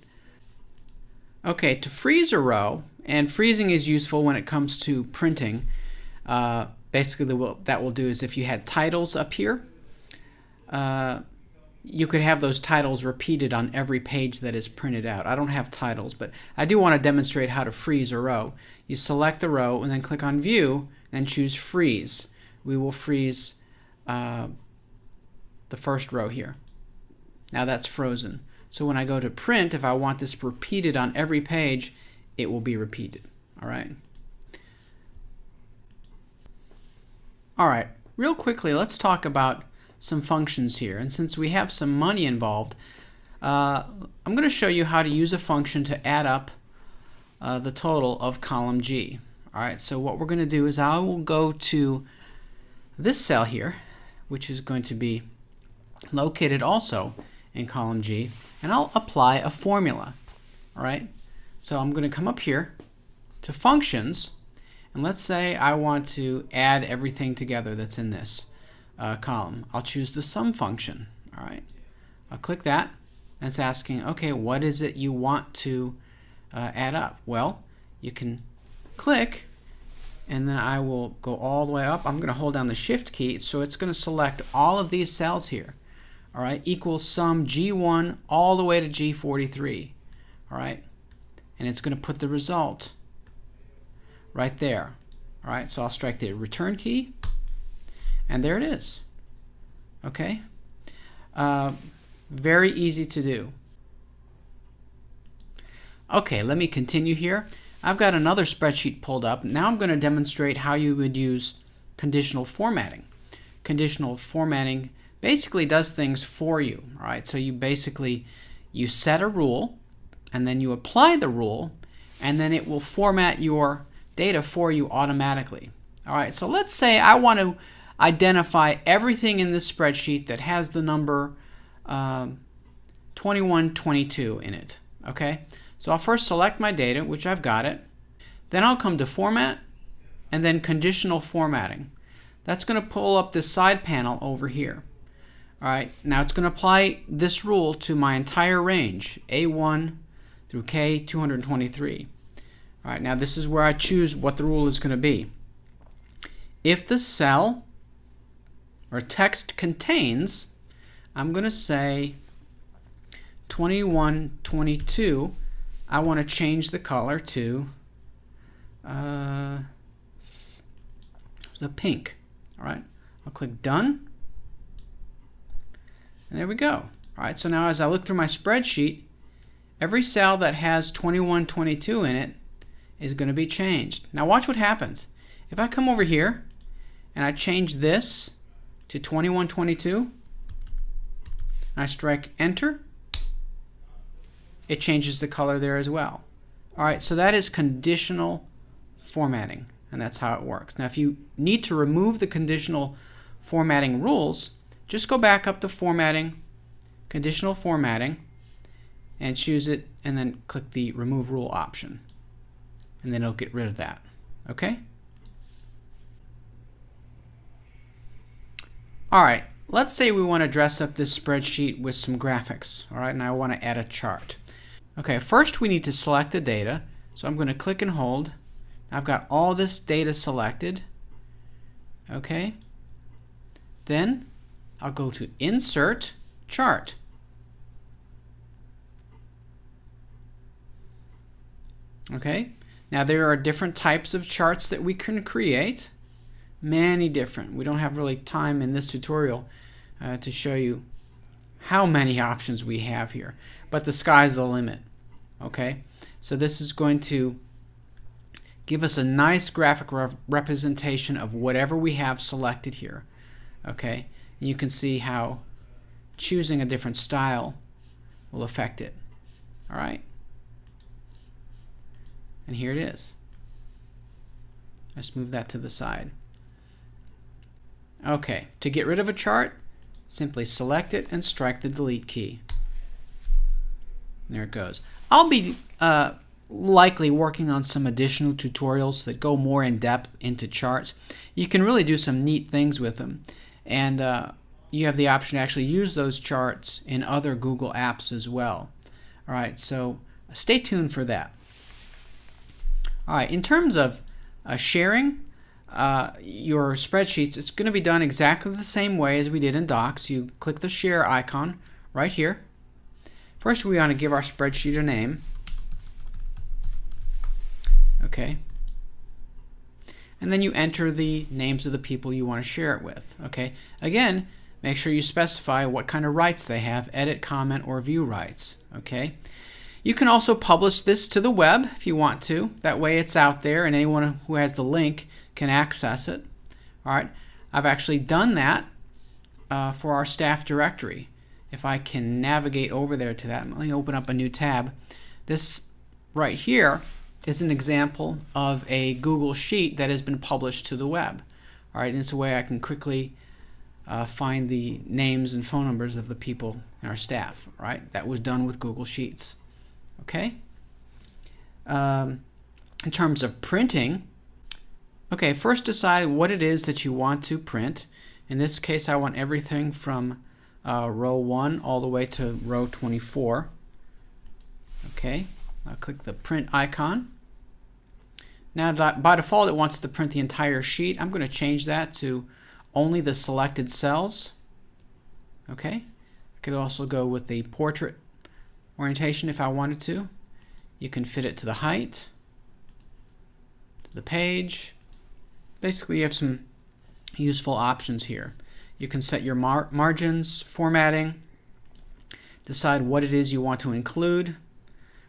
Okay, to freeze a row, and freezing is useful when it comes to printing. Basically, what that will do is if you had titles up here, you could have those titles repeated on every page that is printed out. I don't have titles, but I do want to demonstrate how to freeze a row. You select the row and then click on View and choose Freeze. We will freeze the first row here. Now that's frozen. So when I go to print, if I want this repeated on every page, it will be repeated. All right. All right. Real quickly, let's talk about some functions here. And since we have some money involved, I'm going to show you how to use a function to add up the total of column G. All right. So what we're going to do is I will go to this cell here, which is going to be located also in column G, and I'll apply a formula. All right. So I'm going to come up here to functions, and let's say I want to add everything together that's in this column. I'll choose the sum function. All right. I'll click that, and it's asking, okay, what is it you want to add up? Well, you can click, and then I will go all the way up. I'm going to hold down the Shift key, so it's going to select all of these cells here. All right, equals sum G1 all the way to G43. All right, and it's going to put the result right there. All right, so I'll strike the return key, and there it is. Okay, very easy to do. Okay, let me continue here. I've got another spreadsheet pulled up. Now I'm going to demonstrate how you would use conditional formatting. Conditional formatting basically does things for you. All right, so you set a rule, and then you apply the rule, and then it will format your data for you automatically. All right, so let's say I want to identify everything in this spreadsheet that has the number 2122 in it. Okay, so I'll first select my data, which I've got it. Then I'll come to Format, and then Conditional Formatting. That's going to pull up this side panel over here. All right, now it's going to apply this rule to my entire range, A1 through K223. All right, now this is where I choose what the rule is going to be. If the cell or text contains, I'm going to say 2122. I want to change the color to the pink. All right, I'll click Done. And there we go. All right, so now as I look through my spreadsheet, every cell that has 2122 in it is going to be changed. Now watch what happens. If I come over here and I change this to 2122, and I strike Enter, it changes the color there as well. All right, so that is conditional formatting, and that's how it works. Now if you need to remove the conditional formatting rules, just go back up to Formatting, Conditional Formatting, and choose it, and then click the Remove Rule option, and then it'll get rid of that. Okay? All right, let's say we want to dress up this spreadsheet with some graphics. All right, and I want to add a chart. Okay, first we need to select the data, so I'm going to click and hold. I've got all this data selected. Okay, then I'll go to Insert Chart. Okay, now there are different types of charts that we can create. Many different. We don't have really time in this tutorial to show you how many options we have here, but the sky's the limit. Okay, so this is going to give us a nice graphic representation of whatever we have selected here. Okay, and you can see how choosing a different style will affect it. All right, and here it is. Let's move that to the side. Okay, to get rid of a chart, simply select it and strike the delete key. There it goes. I'll be likely working on some additional tutorials that go more in depth into charts. You can really do some neat things with them, and you have the option to actually use those charts in other Google apps as well. All right, so stay tuned for that. All right, in terms of sharing your spreadsheets, it's going to be done exactly the same way as we did in Docs. You click the share icon right here. First, we want to give our spreadsheet a name. Okay. And then you enter the names of the people you want to share it with. Okay. Again, make sure you specify what kind of rights they have: edit, comment, or view rights. Okay. You can also publish this to the web if you want to. That way it's out there and anyone who has the link can access it. All right. I've actually done that for our staff directory. If I can navigate over there to that, let me open up a new tab. This right here is an example of a Google Sheet that has been published to the web. All right, and it's a way I can quickly find the names and phone numbers of the people in our staff. Right, that was done with Google Sheets. Okay. In terms of printing, okay, first decide what it is that you want to print. In this case, I want everything from row 1 all the way to row 24. Okay, I'll click the print icon. Now by default it wants to print the entire sheet. I'm going to change that to only the selected cells. Okay, I could also go with the portrait orientation if I wanted to. You can fit it to the height, to the page. Basically you have some useful options here. You can set your margins, formatting, decide what it is you want to include.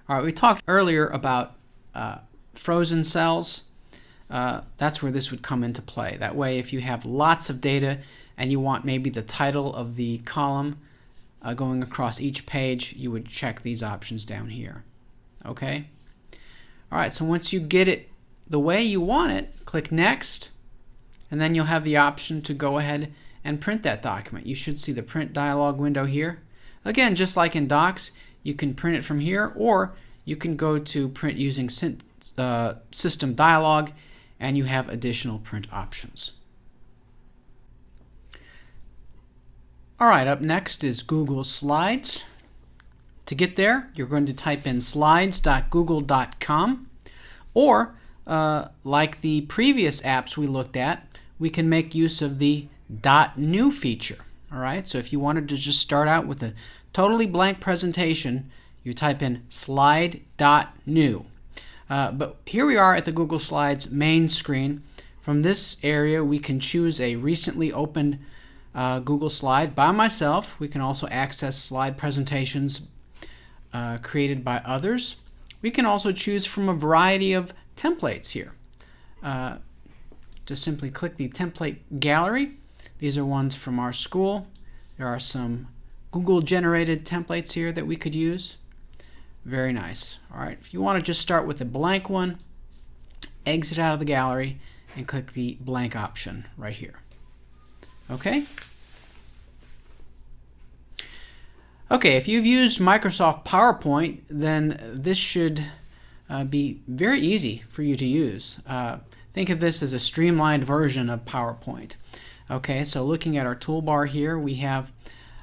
All right, we talked earlier about frozen cells. That's where this would come into play. That way, if you have lots of data and you want maybe the title of the column going across each page, you would check these options down here. Okay? All right, so once you get it the way you want it, click Next, and then you'll have the option to go ahead and print that document. You should see the print dialog window here. Again, just like in Docs, you can print it from here, or you can go to print using System Dialog, and you have additional print options. All right, up next is Google Slides. To get there, you're going to type in slides.google.com, or like the previous apps we looked at, we can make use of the .new feature. All right, so if you wanted to just start out with a totally blank presentation, you type in slide.new. But here we are at the Google Slides main screen. From this area, we can choose a recently opened Google Slide by myself. We can also access slide presentations created by others. We can also choose from a variety of templates here. Just simply click the template gallery. These are ones from our school. There are some Google generated templates here that we could use. Very nice. All right, if you want to just start with a blank one, exit out of the gallery and click the blank option right here. Okay? Okay, if you've used Microsoft PowerPoint, then this should be very easy for you to use. Think of this as a streamlined version of PowerPoint. Okay, so looking at our toolbar here, we have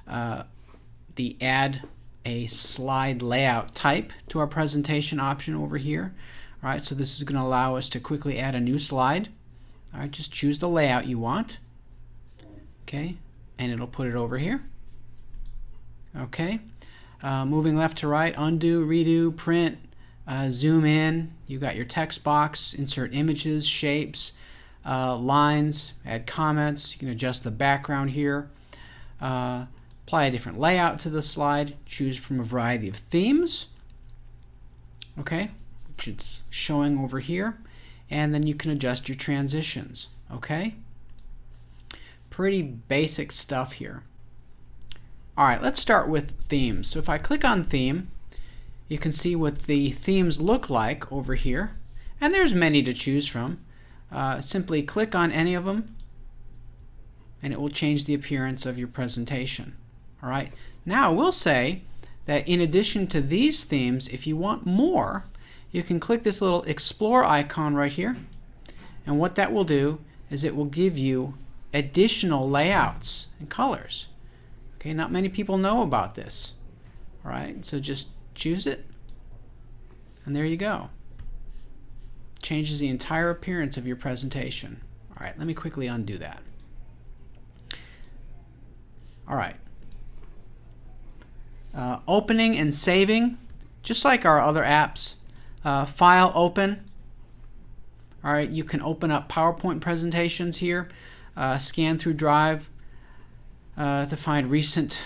the Add a Slide Layout Type to our presentation option over here. All right, so this is going to allow us to quickly add a new slide. All right, just choose the layout you want. Okay, and it'll put it over here. Okay, moving left to right, undo, redo, print, zoom in. You got your text box, insert images, shapes, lines, add comments. You can adjust the background here. apply a different layout to the slide, choose from a variety of themes, okay, which it's showing over here, and then you can adjust your transitions, okay? Pretty basic stuff here. All right, let's start with themes. So if I click on theme, you can see what the themes look like over here, and there's many to choose from. Simply click on any of them and it will change the appearance of your presentation. All right, now we'll say that in addition to these themes, if you want more, you can click this little explore icon right here, and what that will do is it will give you additional layouts and colors. Okay, not many people know about this. All right, so just choose it and there you go. Changes the entire appearance of your presentation. All right, let me quickly undo that. All right. Opening and saving, just like our other apps. File open. All right, you can open up PowerPoint presentations here. Scan through Drive to find recent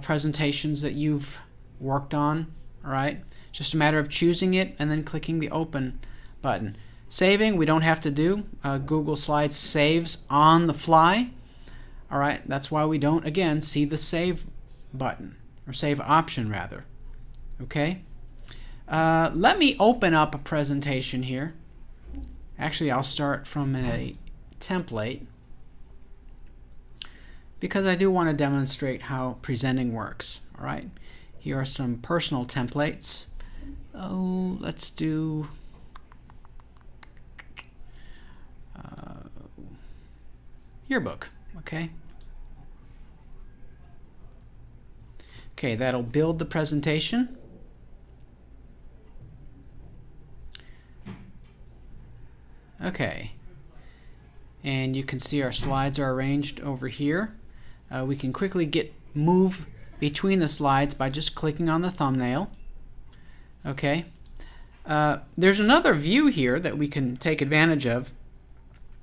presentations that you've worked on. All right, just a matter of choosing it and then clicking the open button. Saving, we don't have to do. Google Slides saves on the fly. All right, that's why we don't, again, see the save button, or save option rather. Okay, let me open up a presentation here. Actually, I'll start from a template because I do want to demonstrate how presenting works. All right, here are some personal templates. Oh, let's do yearbook. Okay. Okay, that'll build the presentation. Okay, and you can see our slides are arranged over here. We can quickly move between the slides by just clicking on the thumbnail. Okay, there's another view here that we can take advantage of.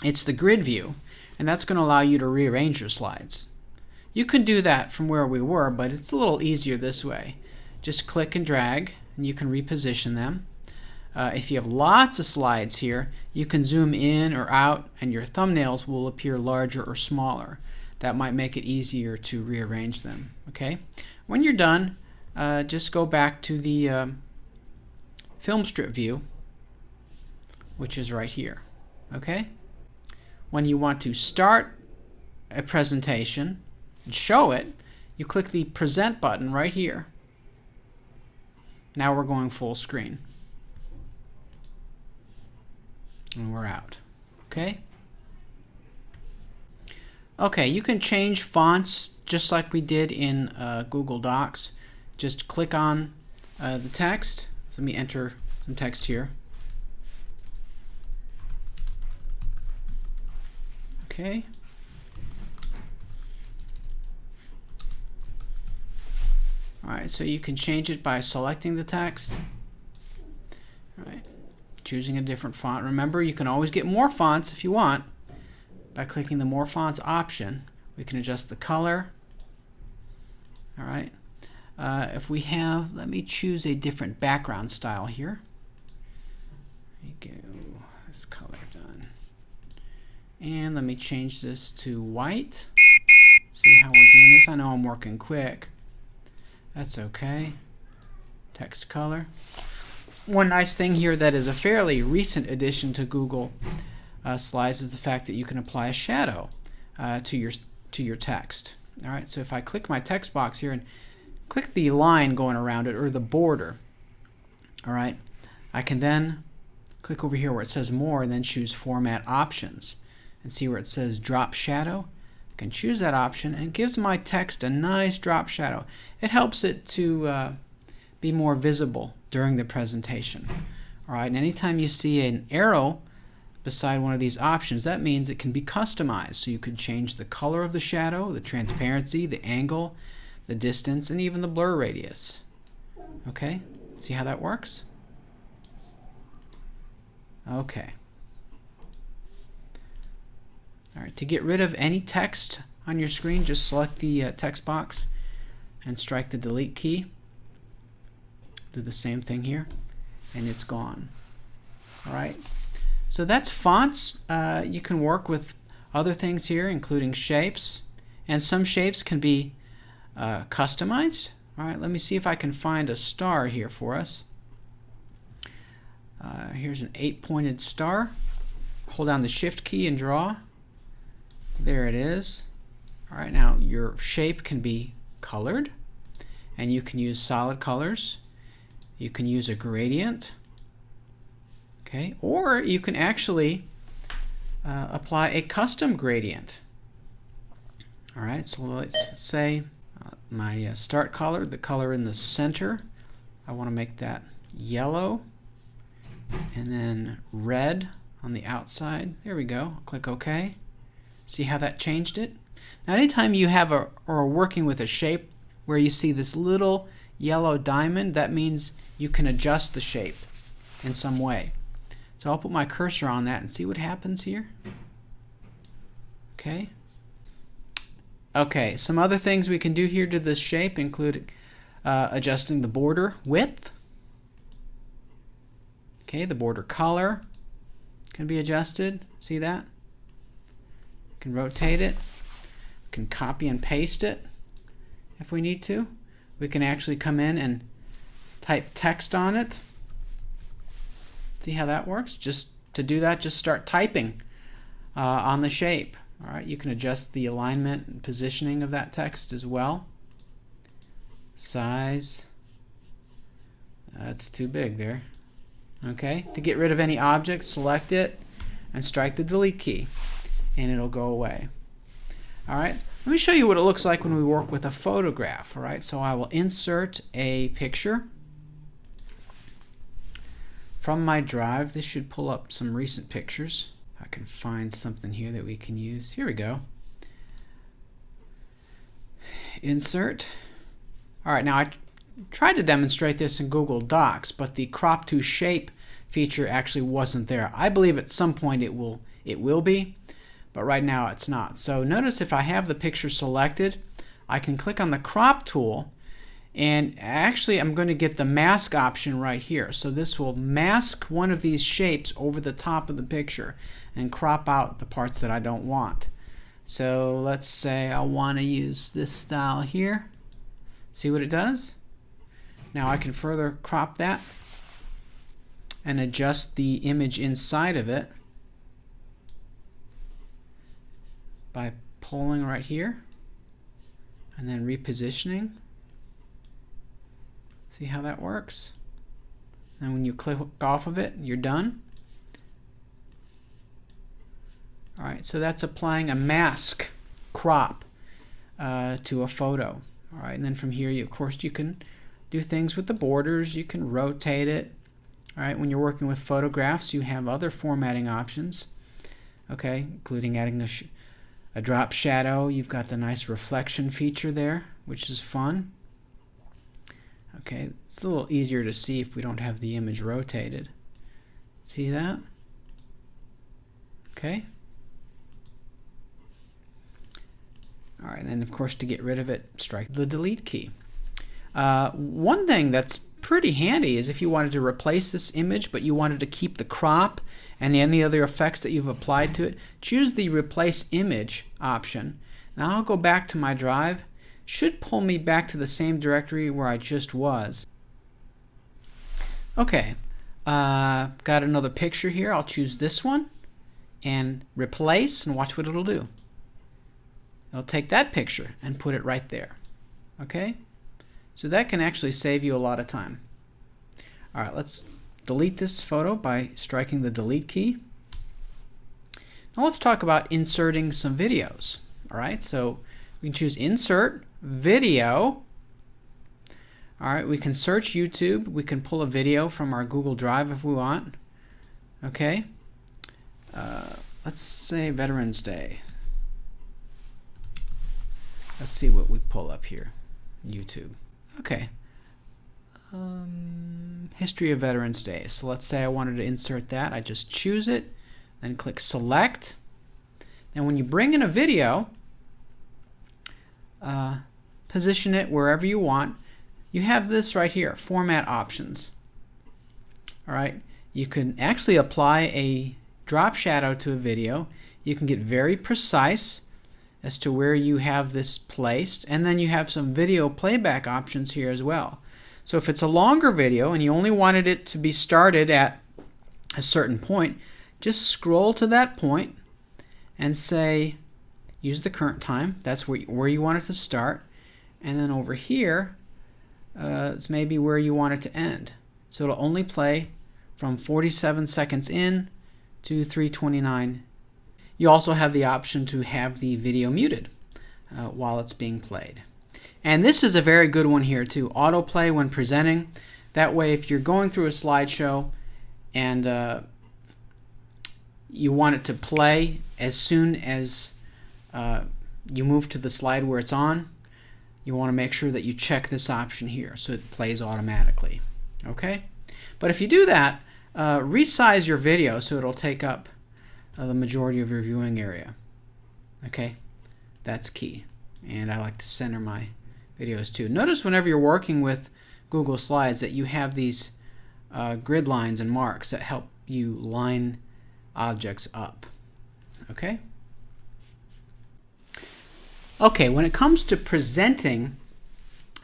It's the grid view, and that's going to allow you to rearrange your slides. You can do that from where we were, but it's a little easier this way. Just click and drag, and you can reposition them. If you have lots of slides here, you can zoom in or out, and your thumbnails will appear larger or smaller. That might make it easier to rearrange them. Okay. When you're done, just go back to the film strip view, which is right here. Okay. When you want to start a presentation and show it, you click the present button right here. Now we're going full screen. And we're out. Okay? Okay, you can change fonts just like we did in Google Docs. Just click on the text. So let me enter some text here. Okay. Alright, so you can change it by selecting the text. Alright, choosing a different font. Remember, you can always get more fonts if you want. By clicking the More Fonts option, we can adjust the color. Alright, if we have, let me choose a different background style here. There you go, this color done. And let me change this to white. See how we're doing this? I know I'm working quick. That's okay. Text color. One nice thing here that is a fairly recent addition to Google Slides is the fact that you can apply a shadow to your text. All right. So if I click my text box here and click the line going around it, or the border, all right, I can then click over here where it says More and then choose Format Options, and see where it says Drop Shadow. I can choose that option, and it gives my text a nice drop shadow. It helps it to be more visible during the presentation. All right, and anytime you see an arrow beside one of these options, that means it can be customized. So you could change the color of the shadow, the transparency, the angle, the distance, and even the blur radius. Okay, see how that works? Okay. All right, to get rid of any text on your screen, just select the text box and strike the delete key. Do the same thing here, and it's gone. Alright, so that's fonts. You can work with other things here, including shapes, and some shapes can be customized. Alright, let me see if I can find a star here for us. Here's an 8-pointed star. Hold down the shift key and draw. There it is. Alright, now your shape can be colored, and you can use solid colors. You can use a gradient, okay, or you can actually apply a custom gradient. Alright, so let's say my start color, the color in the center, I want to make that yellow, and then red on the outside. There we go. I'll click OK. See how that changed it? Now anytime you have or are working with a shape where you see this little yellow diamond, that means you can adjust the shape in some way. So I'll put my cursor on that and see what happens here. Okay. Okay, some other things we can do here to this shape include adjusting the border width. Okay, the border color can be adjusted. See that? You can rotate it. We can copy and paste it if we need to. We can actually come in and type text on it. See how that works? Just to do that, just start typing on the shape. All right, you can adjust the alignment and positioning of that text as well. Size. That's too big there. Okay, to get rid of any object, select it and strike the delete key, and it'll go away. All right, let me show you what it looks like when we work with a photograph. All right, so I will insert a picture from my drive. This should pull up some recent pictures. I can find something here that we can use. Here we go. Insert. All right, now I tried to demonstrate this in Google Docs, but the crop to shape feature actually wasn't there. I believe at some point it will be, but right now it's not. So notice if I have the picture selected, I can click on the crop tool, and actually I'm going to get the mask option right here. So this will mask one of these shapes over the top of the picture and crop out the parts that I don't want. So let's say I want to use this style here. See what it does? Now I can further crop that and adjust the image inside of it by pulling right here and then repositioning. See how that works? And when you click off of it, you're done. Alright, so that's applying a mask crop to a photo. Alright, and then from here, of course, you can do things with the borders. You can rotate it. Alright, when you're working with photographs, you have other formatting options. Okay, including adding a drop shadow. You've got the nice reflection feature there, which is fun. Okay, it's a little easier to see if we don't have the image rotated. See that? Okay. Alright, and then of course to get rid of it, strike the delete key. One thing that's pretty handy is if you wanted to replace this image but you wanted to keep the crop and any other effects that you've applied to it, choose the replace image option. Now I'll go back to my drive. Should pull me back to the same directory where I just was. Okay, got another picture here. I'll choose this one and replace, and watch what it'll do. It'll take that picture and put it right there. Okay, so that can actually save you a lot of time. All right, let's delete this photo by striking the delete key. Now let's talk about inserting some videos. All right, so we can choose insert video. All right, we can search YouTube. We can pull a video from our Google Drive if we want. Okay, let's say Veterans Day. Let's see what we pull up here. YouTube. Okay. History of Veterans Day. So let's say I wanted to insert that. I just choose it, then click select. And when you bring in a video, position it wherever you want. You have this right here, format options. All right, you can actually apply a drop shadow to a video. You can get very precise as to where you have this placed, and then you have some video playback options here as well. So if it's a longer video and you only wanted it to be started at a certain point, just scroll to that point and say, use the current time. That's where you want it to start. And then over here, it's maybe where you want it to end. So it'll only play from 47 seconds in to 3:29. You also have the option to have the video muted while it's being played. And this is a very good one here too, autoplay when presenting. That way if you're going through a slideshow and you want it to play as soon as you move to the slide where it's on, you want to make sure that you check this option here so it plays automatically. Okay? But if you do that, resize your video so it'll take up the majority of your viewing area. Okay? That's key. And I like to center my videos too. Notice whenever you're working with Google Slides that you have these grid lines and marks that help you line objects up. Okay? Okay, when it comes to presenting,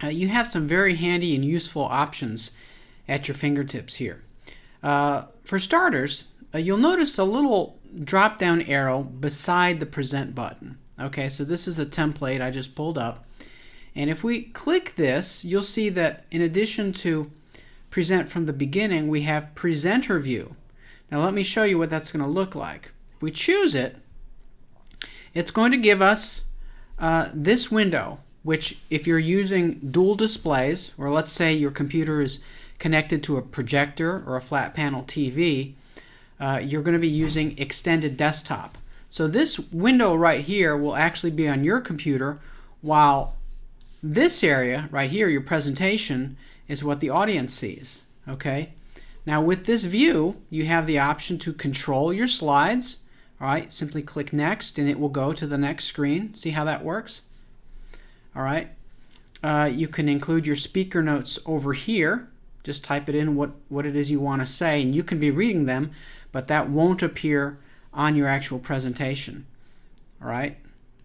you have some very handy and useful options at your fingertips here. For starters, you'll notice a little drop down arrow beside the present button. Okay, so this is a template I just pulled up. And if we click this, you'll see that in addition to present from the beginning, we have presenter view. Now let me show you what that's going to look like. If we choose it, it's going to give us this window, which if you're using dual displays, or let's say your computer is connected to a projector or a flat panel TV, you're going to be using extended desktop. So this window right here will actually be on your computer, while this area right here, your presentation, is what the audience sees. Okay? Now with this view, you have the option to control your slides. All right, simply click next and it will go to the next screen. See how that works? All right. You can include your speaker notes over here. Just type it in what it is you want to say, and you can be reading them, but that won't appear on your actual presentation. All right.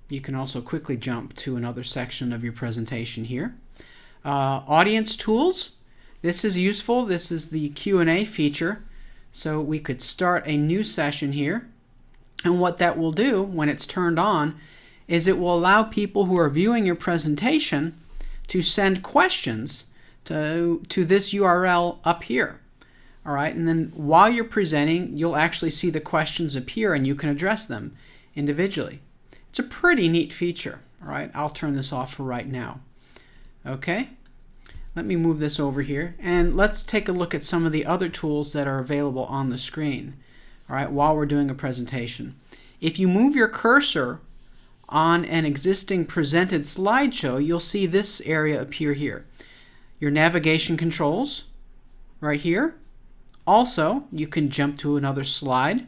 You can also quickly jump to another section of your presentation here. Audience tools. This is useful. This is the Q&A feature. So we could start a new session here. And what that will do when it's turned on is it will allow people who are viewing your presentation to send questions to this URL up here. All right, and then while you're presenting, you'll actually see the questions appear and you can address them individually. It's a pretty neat feature. All right, I'll turn this off for right now. Okay, let me move this over here and let's take a look at some of the other tools that are available on the screen. All right, while we're doing a presentation. If you move your cursor on an existing presented slideshow, you'll see this area appear here. Your navigation controls right here. Also, you can jump to another slide,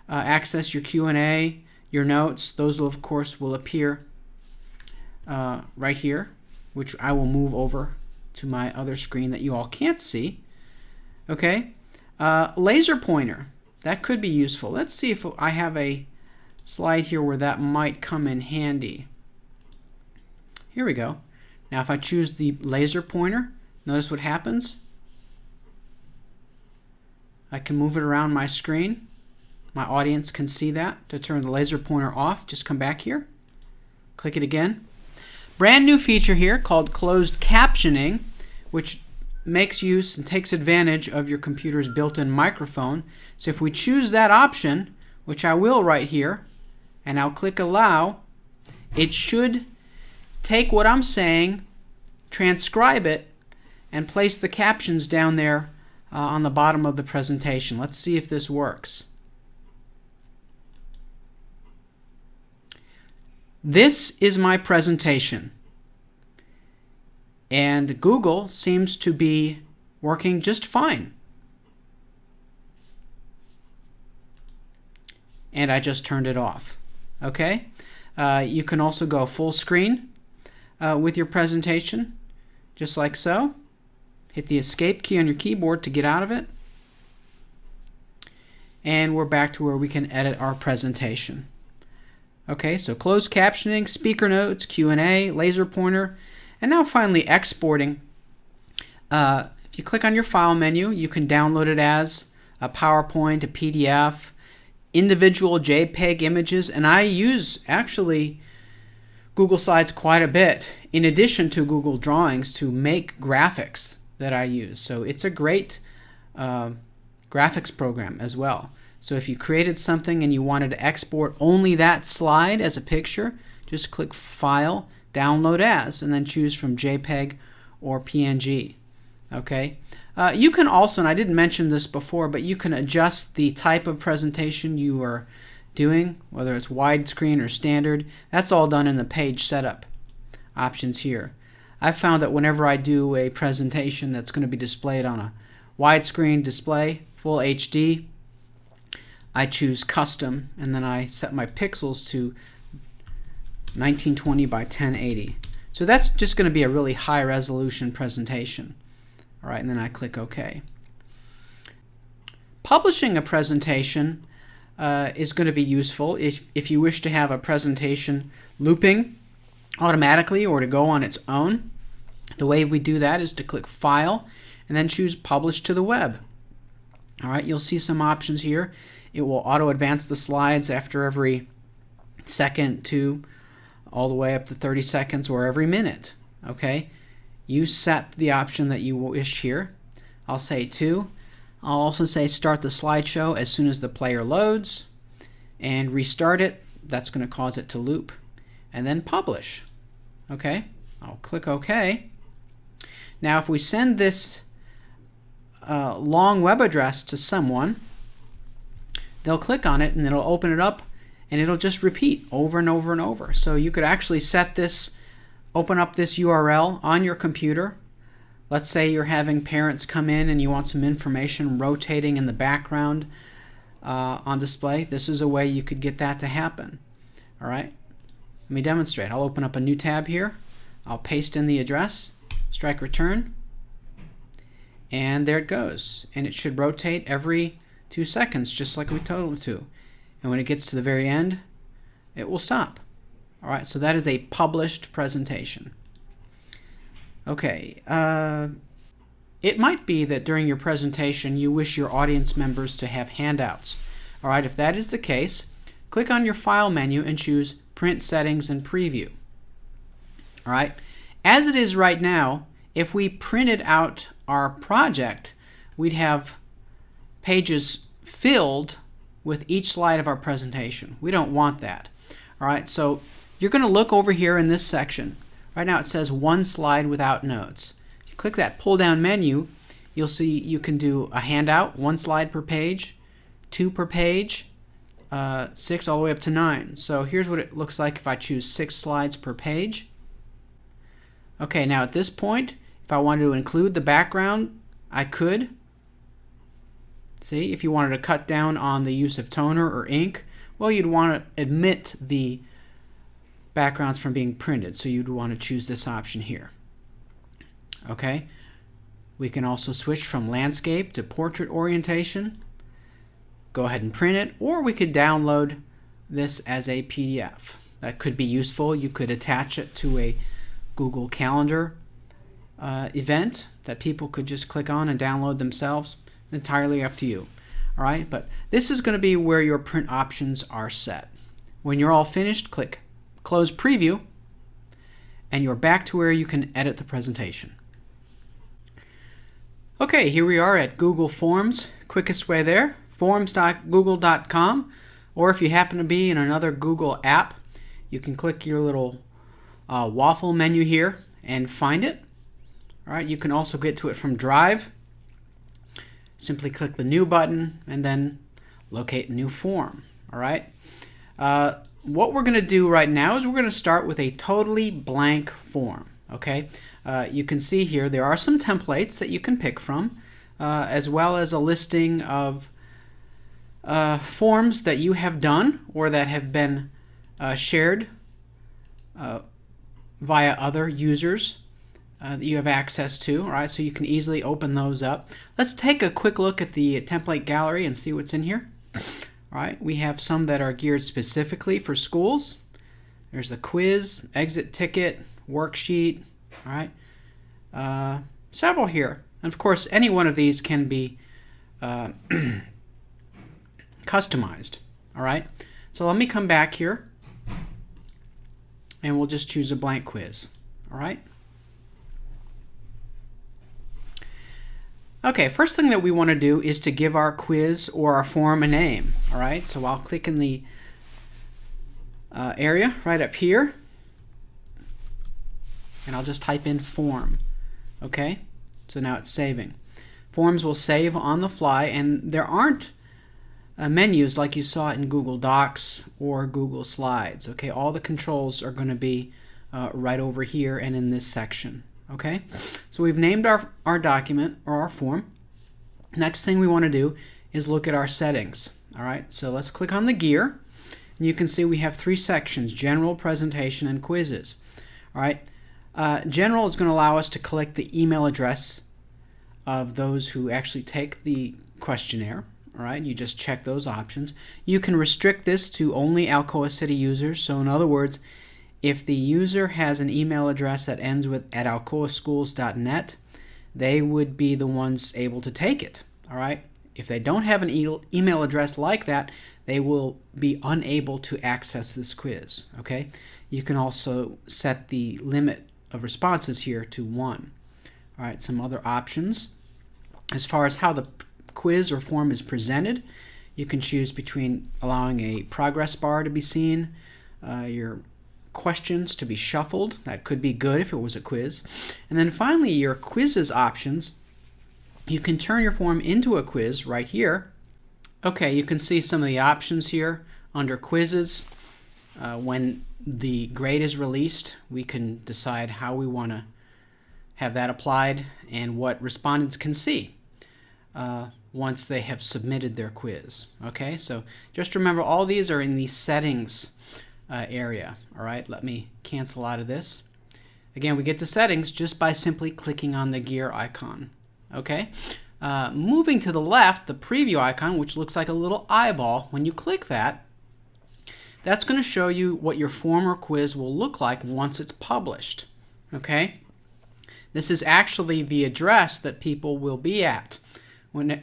access your Q&A, your notes. Those will, of course, will appear right here, which I will move over to my other screen that you all can't see. Okay, laser pointer. That could be useful. Let's see if I have a slide here where that might come in handy. Here we go. Now if I choose the laser pointer, notice what happens. I can move it around my screen. My audience can see that. To turn the laser pointer off, just come back here. Click it again. Brand new feature here called closed captioning, which makes use and takes advantage of your computer's built-in microphone. So if we choose that option, which I will right here, and I'll click allow, it should take what I'm saying, transcribe it, and place the captions down there on the bottom of the presentation. Let's see if this works. This is my presentation. And Google seems to be working just fine. And I just turned it off. Okay? You can also go full screen. with your presentation, just like so. Hit the escape key on your keyboard to get out of it. And we're back to where we can edit our presentation. Okay, so closed captioning, speaker notes, Q&A, laser pointer, and now finally exporting. If you click on your file menu, you can download it as a PowerPoint, a PDF, individual JPEG images, and I use actually Google Slides quite a bit in addition to Google Drawings to make graphics that I use. So it's a great graphics program as well. So if you created something and you wanted to export only that slide as a picture, just click File, Download As, and then choose from JPEG or PNG. Okay. You can also, and I didn't mention this before, but you can adjust the type of presentation you are doing, whether it's widescreen or standard. That's all done in the page setup options here. I've found that whenever I do a presentation that's going to be displayed on a widescreen display, full HD, I choose custom, and then I set my pixels to 1920 by 1080. So that's just going to be a really high resolution presentation. All right, and then I click OK. Publishing a presentation is going to be useful if you wish to have a presentation looping automatically or to go on its own. The way we do that is to click File and then choose Publish to the Web. All right, you'll see some options here. It will auto advance the slides after every second, 2, all the way up to 30 seconds or every minute. Okay, you set the option that you wish here. I'll say 2. I'll also say start the slideshow as soon as the player loads and restart it. That's going to cause it to loop. And then publish. Okay, I'll click OK. Now if we send this long web address to someone, they'll click on it and it'll open it up and it'll just repeat over and over and over. So you could actually set this, open up this URL on your computer. Let's say you're having parents come in and you want some information rotating in the background on display. This is a way you could get that to happen. All right, let me demonstrate. I'll open up a new tab here. I'll paste in the address, strike return, and there it goes. And it should rotate every 2 seconds, just like we told it to. And when it gets to the very end, it will stop. All right, so that is a published presentation. Okay, it might be that during your presentation you wish your audience members to have handouts. All right, if that is the case, click on your File menu and choose Print Settings and Preview. All right, as it is right now, if we printed out our project, we'd have pages filled with each slide of our presentation. We don't want that. All right, so you're going to look over here in this section. Right now it says one slide without notes. If you click that pull down menu, you'll see you can do a handout, 1 slide per page, 2 per page, 6 all the way up to 9. So here's what it looks like if I choose 6 slides per page. Okay, now at this point, if I wanted to include the background, I could. See, if you wanted to cut down on the use of toner or ink, well, you'd want to omit the backgrounds from being printed, so you'd want to choose this option here. Okay, we can also switch from landscape to portrait orientation. Go ahead and print it, or we could download this as a PDF. That could be useful. You could attach it to a Google Calendar event that people could just click on and download themselves. Entirely up to you. All right, but this is going to be where your print options are set. When you're all finished, click Close Preview, and you're back to where you can edit the presentation. Okay, here we are at Google Forms. Quickest way there, forms.google.com, or if you happen to be in another Google app, you can click your little waffle menu here and find it. All right, you can also get to it from Drive. Simply click the New button and then locate New Form. All right. What we're going to do right now is we're going to start with a totally blank form. Okay. You can see here there are some templates that you can pick from, as well as a listing of forms that you have done or that have been shared via other users that you have access to, all right, so you can easily open those up. Let's take a quick look at the template gallery and see what's in here. All right, we have some that are geared specifically for schools. There's the quiz, exit ticket, worksheet, all right, several here. And of course, any one of these can be customized, all right. So let me come back here and we'll just choose a blank quiz, all right. Okay, first thing that we want to do is to give our quiz or our form a name. All right, so I'll click in the area right up here, and I'll just type in form. Okay, so now it's saving. Forms will save on the fly, and there aren't menus like you saw in Google Docs or Google Slides. Okay, all the controls are going to be right over here and in this section. Okay, so we've named our document or our form. Next thing we want to do is look at our settings. All right, so let's click on the gear, and you can see we have three sections: general, presentation, and quizzes. All right, general is going to allow us to collect the email address of those who actually take the questionnaire. All right, you just check those options. You can restrict this to only Alcoa City users. So in other words, if the user has an email address that ends with @alcoaschools.net, they would be the ones able to take it. All right. If they don't have an email address like that, they will be unable to access this quiz. Okay. You can also set the limit of responses here to 1. All right. Some other options as far as how the quiz or form is presented. You can choose between allowing a progress bar to be seen, your questions to be shuffled. That could be good if it was a quiz. And then finally, your quizzes options. You can turn your form into a quiz right here. Okay, you can see some of the options here under quizzes. When the grade is released, we can decide how we want to have that applied and what respondents can see once they have submitted their quiz. Okay, so just remember all these are in the settings area. All right, let me cancel out of this. Again, we get to settings just by simply clicking on the gear icon. Okay, moving to the left, the preview icon, which looks like a little eyeball, when you click that, that's going to show you what your form or quiz will look like once it's published. Okay, this is actually the address that people will be at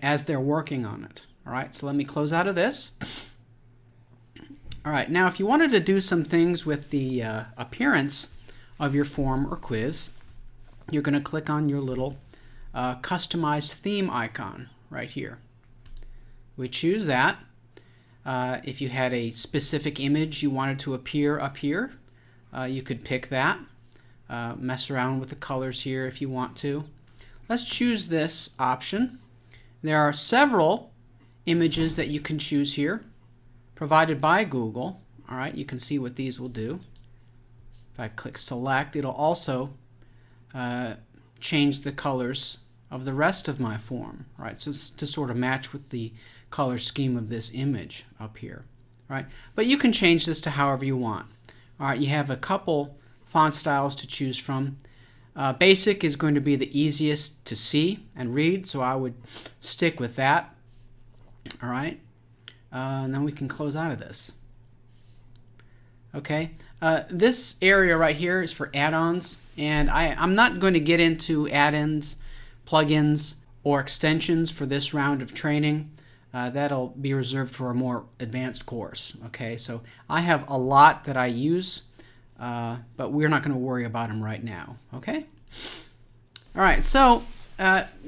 as they're working on it. All right, so let me close out of this. All right, now if you wanted to do some things with the appearance of your form or quiz, you're going to click on your little customized theme icon right here. We choose that. If you had a specific image you wanted to appear up here, you could pick that. Mess around with the colors here if you want to. Let's choose this option. There are several images that you can choose here, provided by Google. All right, you can see what these will do. If I click select, it'll also change the colors of the rest of my form. All right, so to sort of match with the color scheme of this image up here. All right, but you can change this to however you want. All right, you have a couple font styles to choose from. Basic is going to be the easiest to see and read, so I would stick with that. All right. And then we can close out of this. Okay, this area right here is for add-ons, and I'm not going to get into add-ins, plugins, or extensions for this round of training. That'll be reserved for a more advanced course. Okay, so I have a lot that I use, but we're not going to worry about them right now. Okay. All right, so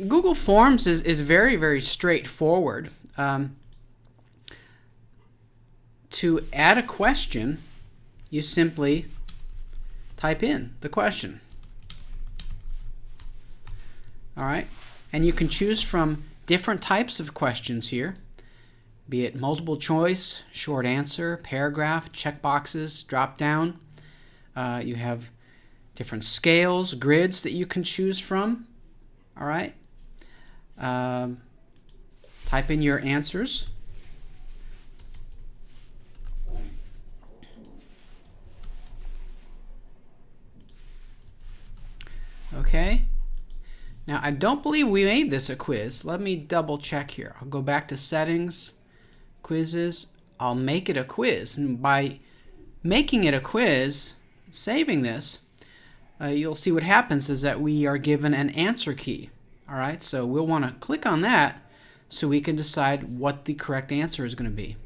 Google Forms is very, very straightforward. To add a question, you simply type in the question. All right, and you can choose from different types of questions here, be it multiple choice, short answer, paragraph, checkboxes, drop down. You have different scales, grids that you can choose from. All right, type in your answers. Okay. Now, I don't believe we made this a quiz. Let me double check here. I'll go back to settings, quizzes. I'll make it a quiz. And by making it a quiz, saving this, you'll see what happens is that we are given an answer key. All right, so we'll want to click on that so we can decide what the correct answer is going to be. In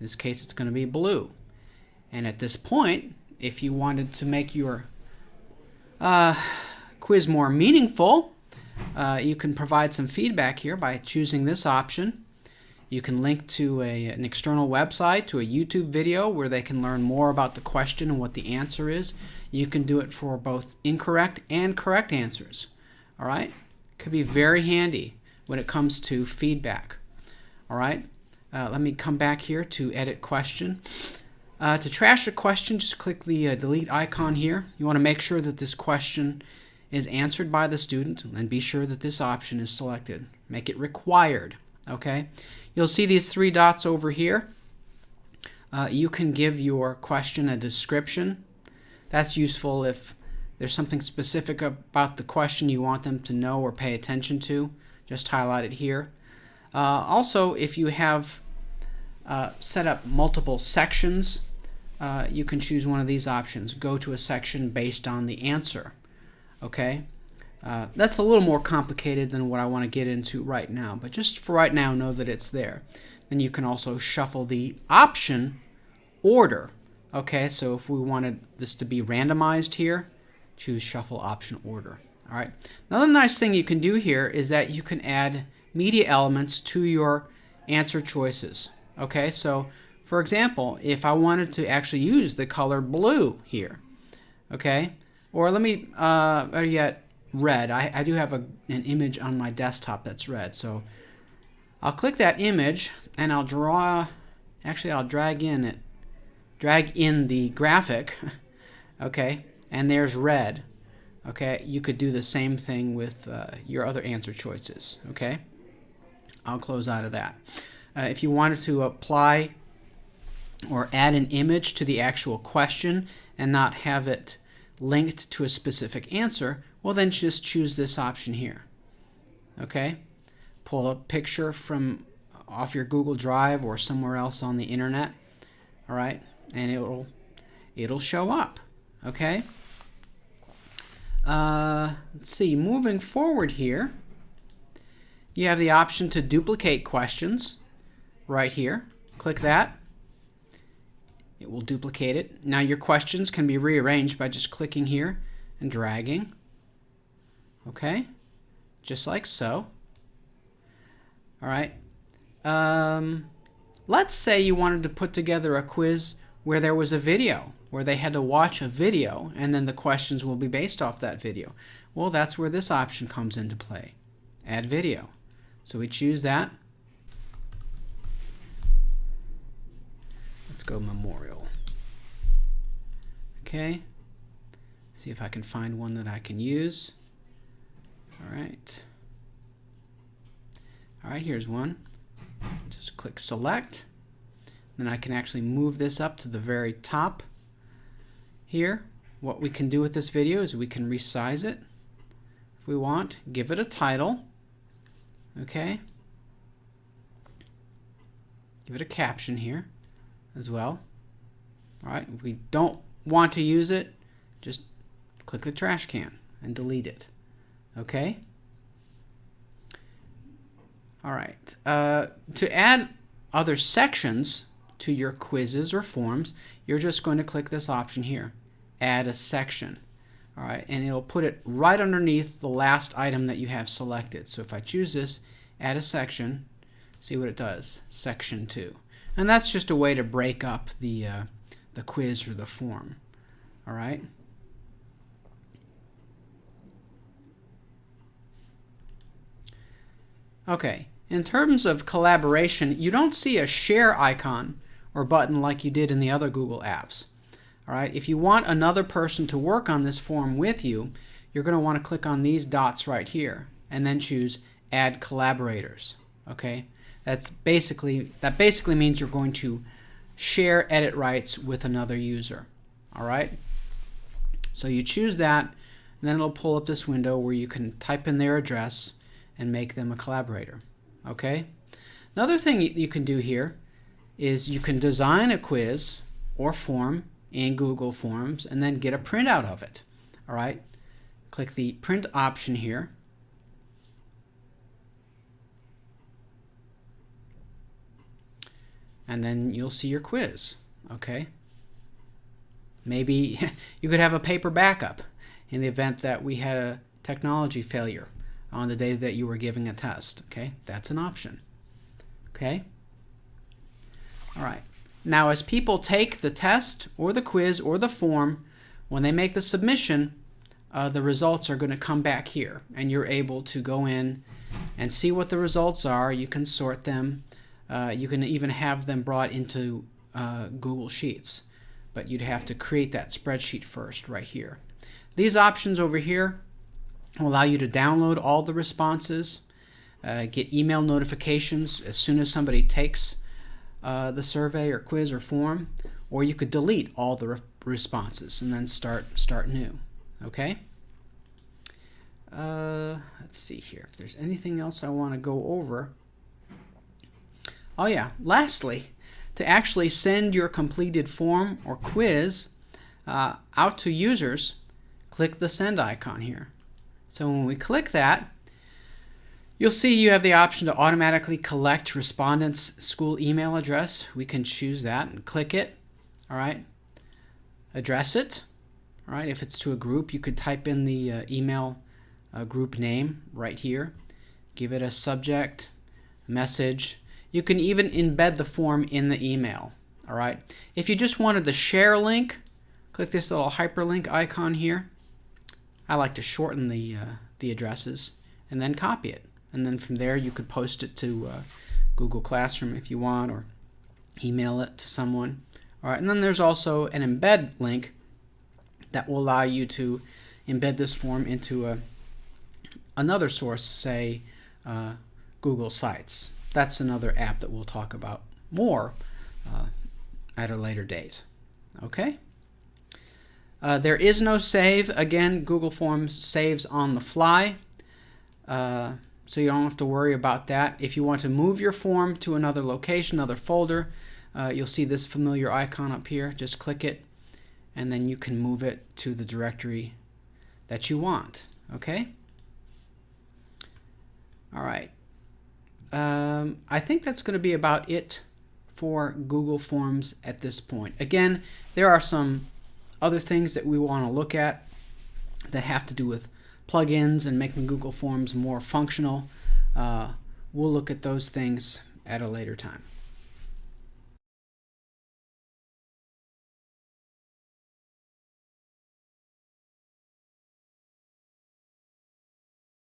this case, it's going to be blue. And at this point, if you wanted to make your quiz more meaningful, you can provide some feedback here by choosing this option. You can link to an external website, to a YouTube video where they can learn more about the question and what the answer is. You can do it for both incorrect and correct answers. All right? Could be very handy when it comes to feedback. All right? Let me come back here to edit question. To trash a question, just click the delete icon here. You want to make sure that this question is answered by the student, and be sure that this option is selected. Make it required. Okay? You'll see these three dots over here. You can give your question a description. That's useful if there's something specific about the question you want them to know or pay attention to. Just highlight it here. Also, if you have set up multiple sections, you can choose one of these options. Go to a section based on the answer. Okay? That's a little more complicated than what I want to get into right now, but just for right now, know that it's there. Then you can also shuffle the option order. Okay, so if we wanted this to be randomized here, choose shuffle option order. All right. Another nice thing you can do here is that you can add media elements to your answer choices. Okay, so for example, if I wanted to actually use the color blue here, okay, or let me, better yet, red. I do have an image on my desktop that's red, so I'll click that image and I'll draw, actually I'll drag in the graphic, okay, and there's red. Okay, you could do the same thing with your other answer choices. Okay, I'll close out of that. If you wanted to apply or add an image to the actual question and not have it linked to a specific answer, well then just choose this option here. Okay, pull a picture from off your Google Drive or somewhere else on the internet. All right, and it'll show up. Okay. Let's see, moving forward here, you have the option to duplicate questions right here. Click that. It will duplicate it. Now your questions can be rearranged by just clicking here and dragging. Okay, just like so. All right. Let's say you wanted to put together a quiz where there was a video, where they had to watch a video, and then the questions will be based off that video. Well, that's where this option comes into play. Add video. So we choose that. Let's go memorial. Okay. See if I can find one that I can use. All right. All right, here's one. Just click select. Then I can actually move this up to the very top here. What we can do with this video is we can resize it if we want. Give it a title. Okay. Give it a caption here as well. All right. If we don't want to use it, just click the trash can and delete it. Okay. All right. To add other sections to your quizzes or forms, you're just going to click this option here, add a section. All right, and it'll put it right underneath the last item that you have selected. So if I choose this, add a section, see what it does, section 2. And that's just a way to break up the quiz or the form. All right. Okay, in terms of collaboration, you don't see a share icon or button like you did in the other Google apps. All right, if you want another person to work on this form with you, you're going to want to click on these dots right here and then choose Add Collaborators. Okay, that basically means you're going to share edit rights with another user. All right, so you choose that. and then it'll pull up this window where you can type in their address and make them a collaborator. Okay? Another thing you can do here is you can design a quiz or form in Google Forms and then get a printout of it. All right? Click the print option here. And then you'll see your quiz. Okay? Maybe you could have a paper backup in the event that we had a technology failure on the day that you were giving a test. Okay? That's an option. Okay? All right. Now, as people take the test or the quiz or the form, when they make the submission, the results are going to come back here, and you're able to go in and see what the results are. You can sort them. You can even have them brought into Google Sheets, but you'd have to create that spreadsheet first right here. These options over here will allow you to download all the responses, get email notifications as soon as somebody takes the survey or quiz or form, or you could delete all the responses and then start new. Okay? Let's see here if there's anything else I want to go over. Oh yeah, lastly, to actually send your completed form or quiz out to users, click the send icon here. So when we click that, you'll see you have the option to automatically collect respondents' school email address. We can choose that and click it. All right. Address it. All right. If it's to a group, you could type in the email group name right here. Give it a subject, message. You can even embed the form in the email. All right. If you just wanted the share link, click this little hyperlink icon here. I like to shorten the addresses and then copy it. And then from there you could post it to Google Classroom if you want, or email it to someone. All right. And then there's also an embed link that will allow you to embed this form into another source, say Google Sites. That's another app that we'll talk about more at a later date. Okay? There is no save. Again, Google Forms saves on the fly, so you don't have to worry about that. If you want to move your form to another location, another folder, you'll see this familiar icon up here. Just click it, and then you can move it to the directory that you want. Okay? All right. I think that's going to be about it for Google Forms at this point. Again, there are some other things that we want to look at that have to do with plugins and making Google Forms more functional. We'll look at those things at a later time.